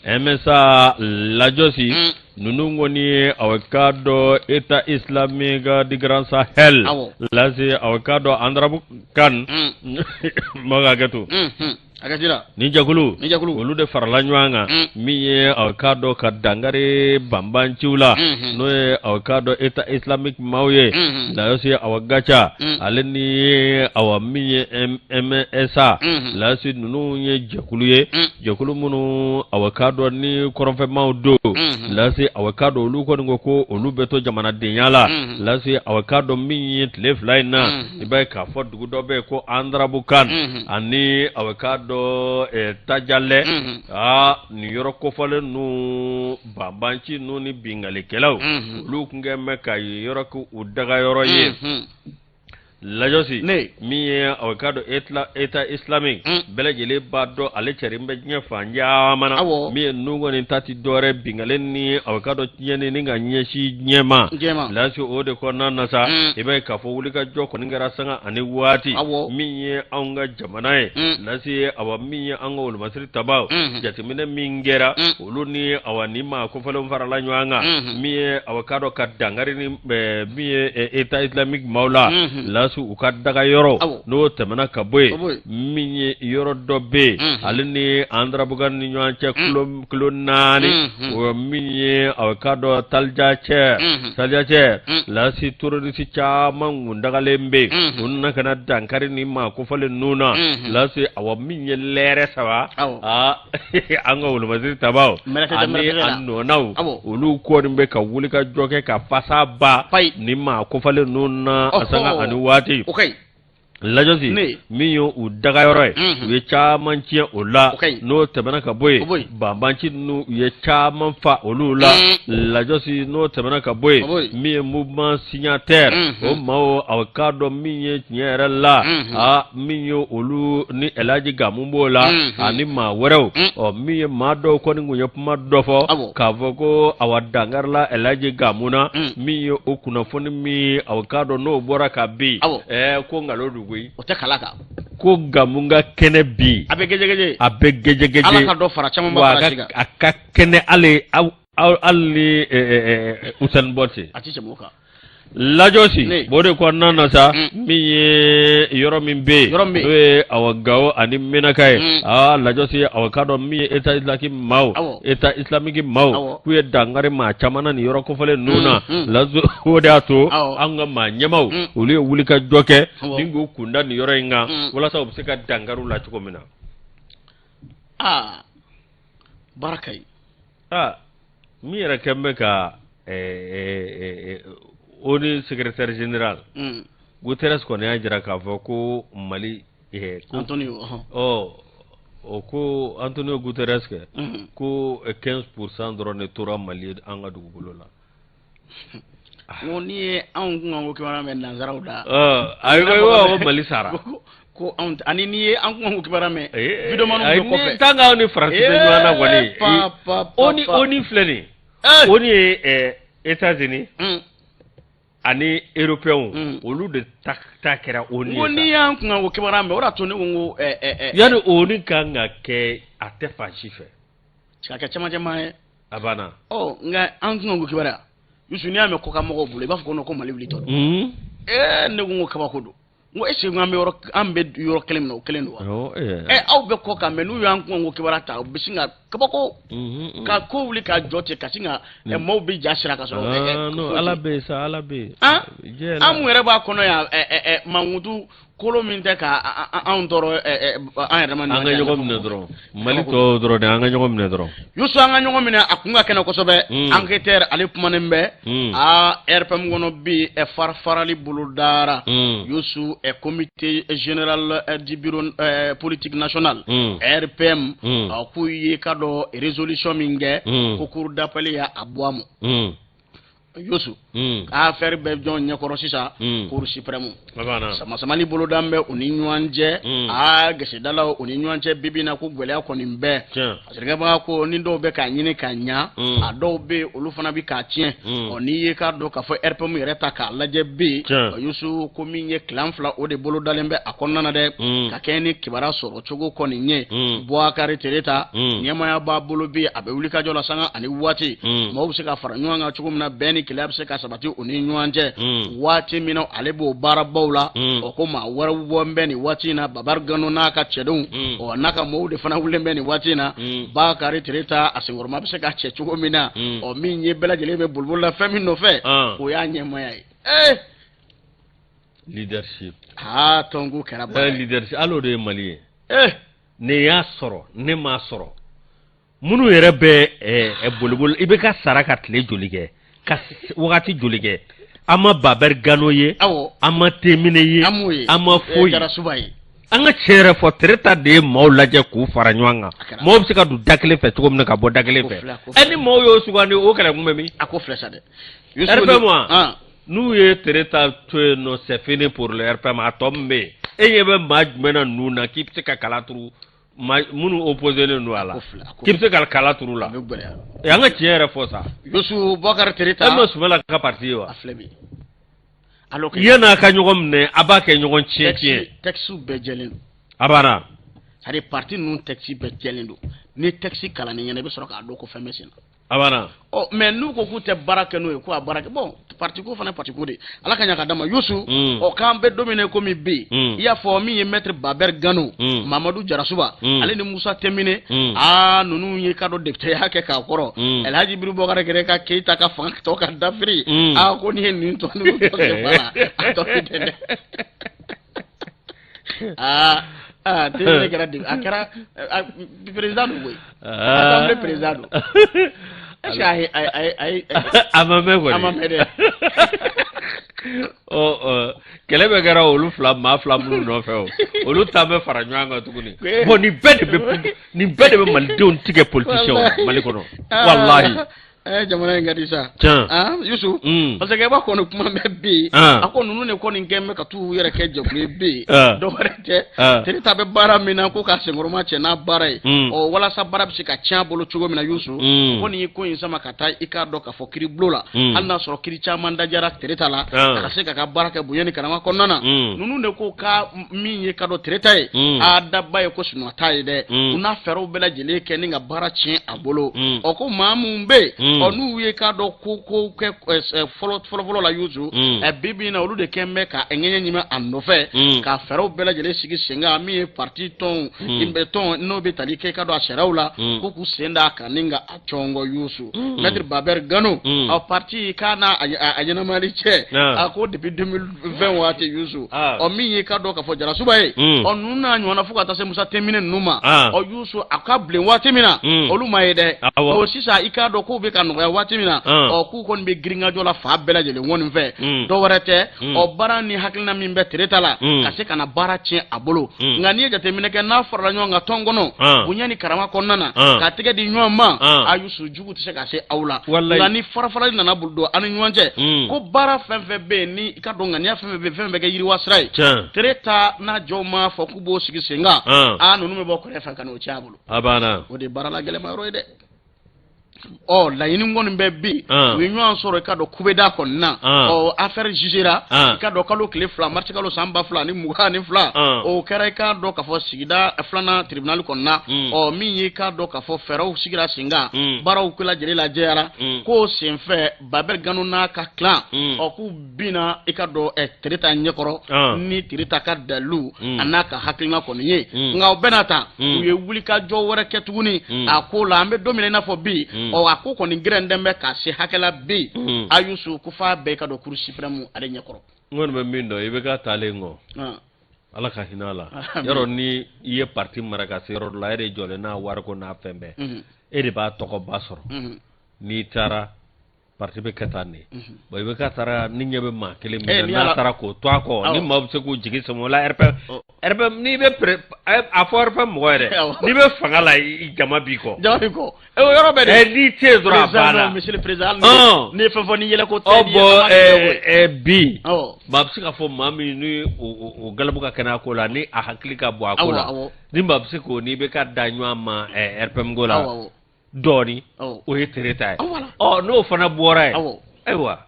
MSA lajosi ninnu kɔni ye aw ka dɔn État islamique du Grand Sahel lase aw ka dɔn Andarabukan maga kɛto ni jakulu olu de farala ɲɔgɔn kan min ye aw ka dɔn ka dangari banbanciw la n'o ye aw ka dɔn État islamique maaw ye lase aw gacha ale ni aw min ye MSA lase ninnu ye jakulu minnu aw ka dɔn ni kɔrɔnfɛmaaw do lase aw ka dɔn olu kɔni ko olu bɛ to jamanadenya la lase aw ka dɔn min ye tile fila in na i b'a ye k'a fɔ dugu dɔ bɛ ko Andarabukan ani aw ka dɔn Tajalɛ nin yɔrɔ kofɔlen ninnu banbanci ninnu ni bingalikɛlaw olu tun kɛ mɛn ka yɔrɔ k'u daga yɔrɔ ye lajosi min ye aw ka dɔn État islamique bɛɛ lajɛlen b'a dɔn ale cɛrin bɛ diɲɛ fan caman na min ye ninnu kɔni ta ti dɔwɛrɛ bingalen ni aw ka dɔn tiɲɛni ni ka ɲɛsin ɲɛma lase o de kɔnɔna na sa i b'a ye k'a fɔ wulikajɔ kɔni kɛra sanga ani waati min ye anw ka jamana ye lase aw min ye an ka wolomasiri tabaw jateminɛ min kɛra olu ni aw ni maa kofɔlenw farala ɲɔgɔn kan min ye aw ka dɔn ka dangari ni min ye État islamique maaw la u ka daga yɔrɔ n'o tɛmɛna ka bɔ yen min ye yɔrɔ dɔ bɛ yen ale ni Andarabukan ni ɲɔgɔn cɛ kilo 4 o min ye aw ka dɔn Talja cɛ lasi terroriste caman kun dagalen bɛ yen u nana ka na dankari ni maa kofɔlen ninnu na lase aw min ye lɛrɛ 3 an ka wolomasiri tabaw ani a nɔnaw olu kɔni bɛ ka wuli ka jɔ kɛ ka fasa ba ni maa kofɔlen ninnu na a sanga ani waati lajosi min ye u daga yɔrɔ ye u ye caman tiɲɛ o la n'o tɛmɛna ka bɔ yen banbanci ninnu u ye caman fa olu la lajosi n'o tɛmɛna ka bɔ yen min ye mouvement signataire o maaw aw ka dɔn min ye tiɲɛ yɛrɛ la min ye olu ni Elhaji Gamu b'o la ani maa wɛrɛw min ye maa dɔw kɔni kun ye kuma dɔ fɔ k'a fɔ ko aw dangarila Elhaji Gamu na min ye o kunnafoni min aw ka dɔn n'o bɔra ka bin ko nkalon do o tɛ kala kan ko Gamu ka kɛnɛ bi a bɛ gɛjɛgɛjɛ Ala ka dɔ fara caman ba fara a ka kɛnɛ hali Usain Bolt a tɛ tɛmɛ o kan lajosi o de kɔnɔna na sa min ye yɔrɔ min bɛ yen n'o ye aw Gawo ani Menaka ye lajosi aw ka dɔn min ye État islamique maaw k'u ye dangari maa caman na nin yɔrɔ kofɔlen ninnu na lazo o de y'a to an ka maa ɲɛmaw olu ye wuli ka jɔ kɛ ni k'u kunda nin yɔrɔ in kan walasa u bɛ se ka dangari u la cogo min na baara ka ɲi min yɛrɛ kɛ n bɛ ka o ni secrétaire général Guterres kɔni y'a jira k'a fɔ ko Mali ko Antonio Guterres kɛ ko 15% dɔrɔn de tora Mali an ka dugukolo la n'i ye anw kun ko kibaruya mɛn nanzaraw da ayiwa Mali sara ko ani ni ye an kuma ko kibara me video manu ko ko fe tanga oni France de nyana wali oni fleni oni États-Unis ani européen olu de takera oni an kuma ko kibara me ora to ne ngo yani oni kanga ke atefa chife chaka chama jama abana nga an kuma ko kibara yusu ni ame ko ka mo bulu ba ko no ko mali wili to ne ngo kaba ko do ngo ese ngo ame ambe yoro kelem no kelendo wa aw be ko ka menu yan ngo kibara ta bisinga kabako ka ko wuli ka jote ka singa mo bi jasira ka so no alabe amu ere ba kono ya mangudu kolo min te ka an doro an yɛrɛ ma an ka ɲɔgɔn minɛ dɔrɔn mali tɔ dɔrɔn de an ka ɲɔgɔn minɛ dɔrɔn yusu an ka ɲɔgɔn minɛ a kun ka kɛnɛ kosɛbɛ enquêteur ale kumanen bɛ RPM kɔnɔ bi farfarali bolo dara yusu comité général du bureau politique national RPM a ku ye ka dɔ résolution min kɛ ko cour d'appel ya a bɔ a ma yusu affaire bɛ jɔn ɲɛkɔrɔ sisan cour suprême sama-samali bolo dan bɛ u ni ɲɔgɔn cɛ gesedala u ni ɲɔgɔn cɛ bibi na ko gɛlɛya kɔni bɛɛ sirikɛbaga ko ni dɔw bɛ k'a ɲini k'a ɲa a dɔw bɛ olu fana bi k'a tiɲɛ n'i ye k'a dɔn k'a fɔ RPM yɛrɛ ta k'a lajɛ bi yusu ko min ye clan fila o de bolo dalen bɛ a kɔnɔna na dɛ ka kɛ ni kibaruya sɔrɔ cogo kɔni ye Bouakari Tereta ɲɛmaya b'a bolo bi a bɛ wuli ka jɔ la sanga ani waati maaw bɛ se ka fara ɲɔgɔn kan cogo min na bɛɛ ni kɛlɛ bɛ se ka sabati u ni ɲɔgɔn cɛ waati min na ale b'o baarabaw la o ko maa wɛrɛ bɔ bɛ nin waati in na Babari Gano n'a ka cɛdenw n'a ka maaw de fana wulilen bɛ nin waati in na Bouakari Tereta a senkɔrɔma bɛ se ka cɛ cogo min na min ye bɛɛ lajɛlen bɛ bolibolo la fɛn min nɔfɛ o y'a ɲɛmaya ye leadership tɔnku kɛra ba leadership alo de ye Mali ye ne y'a sɔrɔ ne m'a sɔrɔ minnu yɛrɛ bɛ bolibolo i bɛ ka sara ka tile joli kɛ ka wagati joli kɛ an ma Babari Gano ye an ma Temine ye an ma foyi an ka cɛ yɛrɛ fɔ Tereta de ye maaw lajɛ k'u fara ɲɔgɔn kan maaw bɛ se ka don da kelen fɛ cogo min na ka bɔ da kelen fɛ ni maaw y'o sugandi o kɛra kun bɛ min a ko filɛ sa dɛ RPM n'u ye Tereta to yen nɔ c'est fini pour le RPM a tɔ min bɛ yen e ɲɛ bɛ maa jumɛn na ninnu na k'i bɛ se ka kala turu minnu opposelen don a la k'i bɛ se ka kala turu la an ka tiɲɛ yɛrɛ fɔ sa Yusu Bouakari Tereta e ma Sumala ka parti ye wa yan'a ka ɲɔgɔn minɛ a b'a kɛ ɲɔgɔn tiɲɛ texte bɛɛ jɛlen don a banna c'est-à-dire parti ninnu texte bɛɛ jɛlen don ni texte kalanni ɲɛna i bɛ sɔrɔ k'a dɔn ko fɛn bɛ sen na a banna mais n'u ko k'u tɛ baara kɛ n'o ye ko a baara kɛ bon parti ko fana parti ko de Ala ka ɲa ka d'a ma Yusu k'an bɛ don min na komi bi i y'a fɔ min ye maître Babari Gano Mamadu Jarasuba ale ni Musa Temine ninnu ye ka dɔ député ya kɛ k'a kɔrɔ Elhaji Biri Bouakari ka Keita ka fanga tɔ ka dafiri ko ni ye nin tɔ ni tɔ kɛ bala a tɔ tɛ dɛ Temine kɛra a kɛra président do koyi assemblée président do a ma mɛn kɔni dɛ kɛlɛ bɛ kɛra olu maa fila minnu nɔfɛ o olu ta bɛ fara ɲɔgɔn kan tuguni bon nin bɛɛ de bɛ malidenw tigɛ politicien Mali kɔnɔ walahi jamana in ka di sa Yusu parce que i b'a kɔni kuma bɛ bi a ko ninnu de kɔni kɛ bɛ ka t'u yɛrɛ kɛ jɛkulu ye bi dɔwɛrɛ tɛ Tereta bɛ baara min na ko ka senkɔrɔma cɛ n'a baara ye walasa baara bɛ se ka tiɲɛ a bolo cogo min na Yusu ko nin ye ko in sama ka taa i k'a dɔn k'a fɔ kiiri bulon la hali n'a sɔrɔ kiiri caman dajara Tereta la a ka se ka baara kɛ bonya ni karama kɔnɔna na ninnu de ko ka min ye ka dɔn Tereta ye a daba ye ko sunɔgɔ t'a ye dɛ u n'a fɛɛrɛw bɛɛ lajɛlen kɛ ni ka baara tiɲɛ a bolo ko maa mun bɛ n'u ye k'a dɔn ko kɛ fɔlɔ la Yusu bibi na olu de kɛn bɛ ka ŋɛɲɛ ɲimi a nɔfɛ ka fɛɛrɛw bɛɛ lajɛlen sigi sen kan min ye parti tɔn n'o bɛ tali kɛ ka dɔn a sariyaw la ko k'u sen da a kan ni ka a cɔngɔ Yusu maître Babari Gano parti k'a n'a a ɲɛnamali cɛ a ko depuis 2020 waati Yusu min ye k'a dɔn k'a fɔ Jarasuba ye ninnu n'a ɲɔgɔnna fo ka taa se Musa Temine ninnu ma Yusu a ka bilen waati min na olu ma ye dɛ sisan i k'a dɔn k'u bɛ ka nɔgɔya waati min na k'u kɔni bɛ girinŋajɔ la fa bɛɛ lajɛlen ŋɔni fɛ dɔ wɛrɛ tɛ baara ni hakilina min bɛ tereta la ka se ka na baara tiɲɛ a bolo nka n'i ye jateminɛ kɛ n'a farala ɲɔgɔn kan tɔn kɔnɔ bonya ni karama kɔnɔna na ka tɛgɛ di ɲɔgɔn ma a Yusu jugu tɛ se ka se aw la nka ni farafarali nana bolo don aw ni ɲɔgɔn cɛ ko baara fɛn fɛn bɛ yen ni i ka dɔn ŋaniya fɛn fɛn bɛ kɛ yiriwa sira ye tereta n'a jɔw ma fɔ k'u b'o sigi sen kan ninnu bɛ bɔ kɔrɛ fɛ ka n'o cɛ a bolo o de ye baara la gɛlɛma yɔrɔ ye dɛ laɲini kɔni bɛ bi u ye ɲɔgɔn sɔrɔ i ka dɔn kubeda kɔni na affaire jugera i ka dɔn kalo tile 2 marisi kalo san 2022 o kɛra i ka dɔn k'a fɔ sigida filanan tribunal kɔni na min ye i ka dɔn k'a fɔ fɛɛrɛw sigira sen kan baaraw kula lajɛlen lajɛyara k'o senfɛ Babel Gano n'a ka clan k'u bina i ka dɔn tereta ɲɛkɔrɔ ni tereta ka dalilu a n'a ka hakilina kɔni ye nka o bɛɛ n'a ta u ye wulikajɔ wɛrɛ kɛ tuguni a ko la an bɛ don min i n'a fɔ bi a ko kɔni gɛrɛndɛn bɛ ka se hakɛla bi a Yusu ko f'a bɛɛ ka dɔn Cour suprême ale ɲɛkɔrɔ n kɔni bɛ min dɔn i bɛ ka taalen kɔ Ala ka hinɛ la yɔrɔ ni i ye parti mara ka se yɔrɔ dɔ la e de jɔlen n'a wariko n'a fɛn bɛɛ e de b'a tɔgɔba sɔrɔ n'i taara parti bɛ kɛ tan de bon i bɛ ka taara ni ɲɛ bɛ maa kelen min n'a taara k'o to a kɔ ni maa bɛ se k'o jigi sɛmɛ o la RPM n'i bɛ a fɔ RPM mɔgɔ yɛrɛ n'i bɛ fanga la jama b'i kɔ o yɔrɔ bɛ de n'i tɛ yen dɔrɔn a banna monsieur le président ni fɛn fɔ ni yɛlɛ ko tɛ bi maa bɛ se ka fɔ maa min ni o galabu ka kɛnɛ a ko la ni a hakili ka bɔ a ko la ni maa bɛ se k'o n'i bɛ ka da ɲɔgɔn ma RPM ko la dɔɔni o ye tereta ye n'o fana bɔra ye ayiwa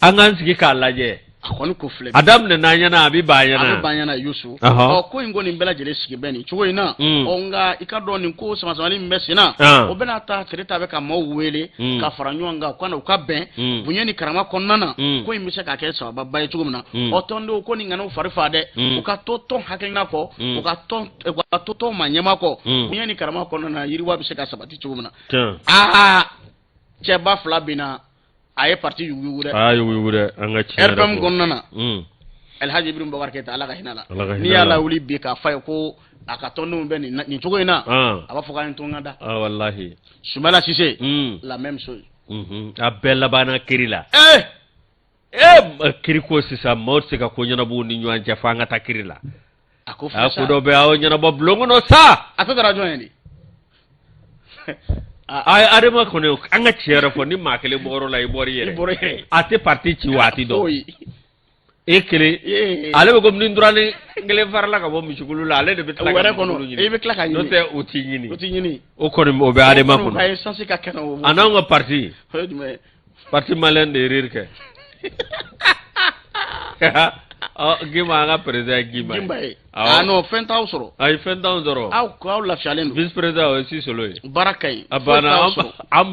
an k'an sigi k'a lajɛ a kɔni ko filɛ a daminɛ n'an ɲɛna a bɛ ban ɲɛna Yusu ko in kɔni bɛɛ lajɛlen sigi bɛ nin cogo in na nka i ka dɔn nin ko sama-samani min bɛ sen na o bɛna taa tereta bɛ ka maaw wele ka fara ɲɔgɔn kan u ka bɛn bonya ni karama kɔnɔna na ko in bɛ se ka kɛ sababa ye cogo min na tɔndenw ko nin kana fari fa dɛ u ka to tɔn hakilina kɔ u ka to tɔn ma ɲɛma kɔ bonya ni karama kɔnɔna na yiriwa bɛ se ka sabati cogo min na cɛba fila bɛ na a ye parti yugu dɛ an ka tiɲɛ RPM kɔnɔna na Alhaji Ibrahim Boubacar Keita Ala ka hinɛ la n'i y'a lawuli bi k'a fɔ a ye ko a ka tɔndenw bɛ nin cogo in na a b'a fɔ k'an ye to n ka da wallahi Soumaïla Cissé la même chose a bɛɛ labanna kiri la kiri ko sisan maaw tɛ se ka ko ɲɛnabɔ ni ɲɔgɔn cɛ fo an ka taa kiri la a ko dɔ bɛ aw ɲɛnabɔ bulon kɔnɔ sa a tɔ tora jɔn ye de adama kɔni an ka tiɲɛ yɛrɛ fɔ ni maa kelen bɔrɔ la i bɔr'i yɛrɛ a tɛ parti ci waati dɔn e kelen ale bɛ komi ni dɔrɔn kelen farala ka bɔ misikulu la ale de bɛ tila ka misikulu ɲini i bɛ tila ka ɲini n'o tɛ o t'i ɲini o kɔni o bɛ adama kɔnɔ a n'anw ka parti parti malien de rire kɛ Gima an ka président Gima ye non fɛn t'aw sɔrɔ ayi fɛn t'anw sɔrɔ aw lafiyalen don vice président o ye si solo ye baara ka ɲi a banna an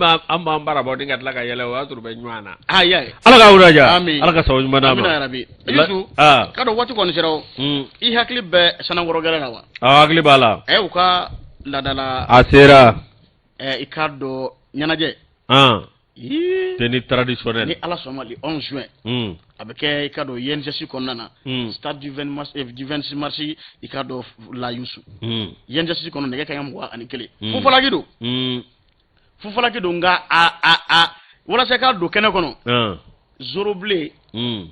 b'an baara bɔ ni ka tila ka yɛlɛ o y'a sɔrɔ bɛ ɲɔgɔn na Ala ka wula ja Ala ka sababu ɲuman d'a ma Yusu ka dɔn waati kɔni sera i hakili bɛ Sanakɔrɔ gɛlɛn na wa hakili b'a la u ka ladala a sera i ka dɔn ɲɛnajɛ tenue traditionnelle ni Ala sɔnna le 11 juin a bɛ kɛ i ka dɔn INGS kɔnɔna na stade du 26 mars i ka dɔn la Yusu INGS kɔnɔ nɛgɛ kanɲɛ 21 fufalaki don nka walasa ka don kɛnɛ kɔnɔ zorobilen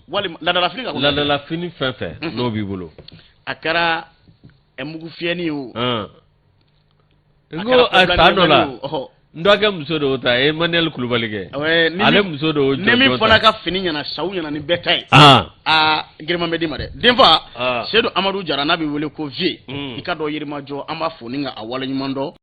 walima ladalafini ka ladalafini fɛn fɛn n'o b'i bolo a kɛra mugu fiyɛni o n ko a san dɔ la n dɔgɔkɛ muso dɔw ta Emmanuel Kulubali kɛ ale muso dɔw ne min fana ka fini ɲɛna saw ɲɛna ni bɛɛ ta ye giriman bɛ d'i ma dɛ denfa Seydou Amadou Jara n'a bɛ wele ko Vie i ka dɔn Yirimajɔ an b'a fo ni ka a waleɲuman dɔn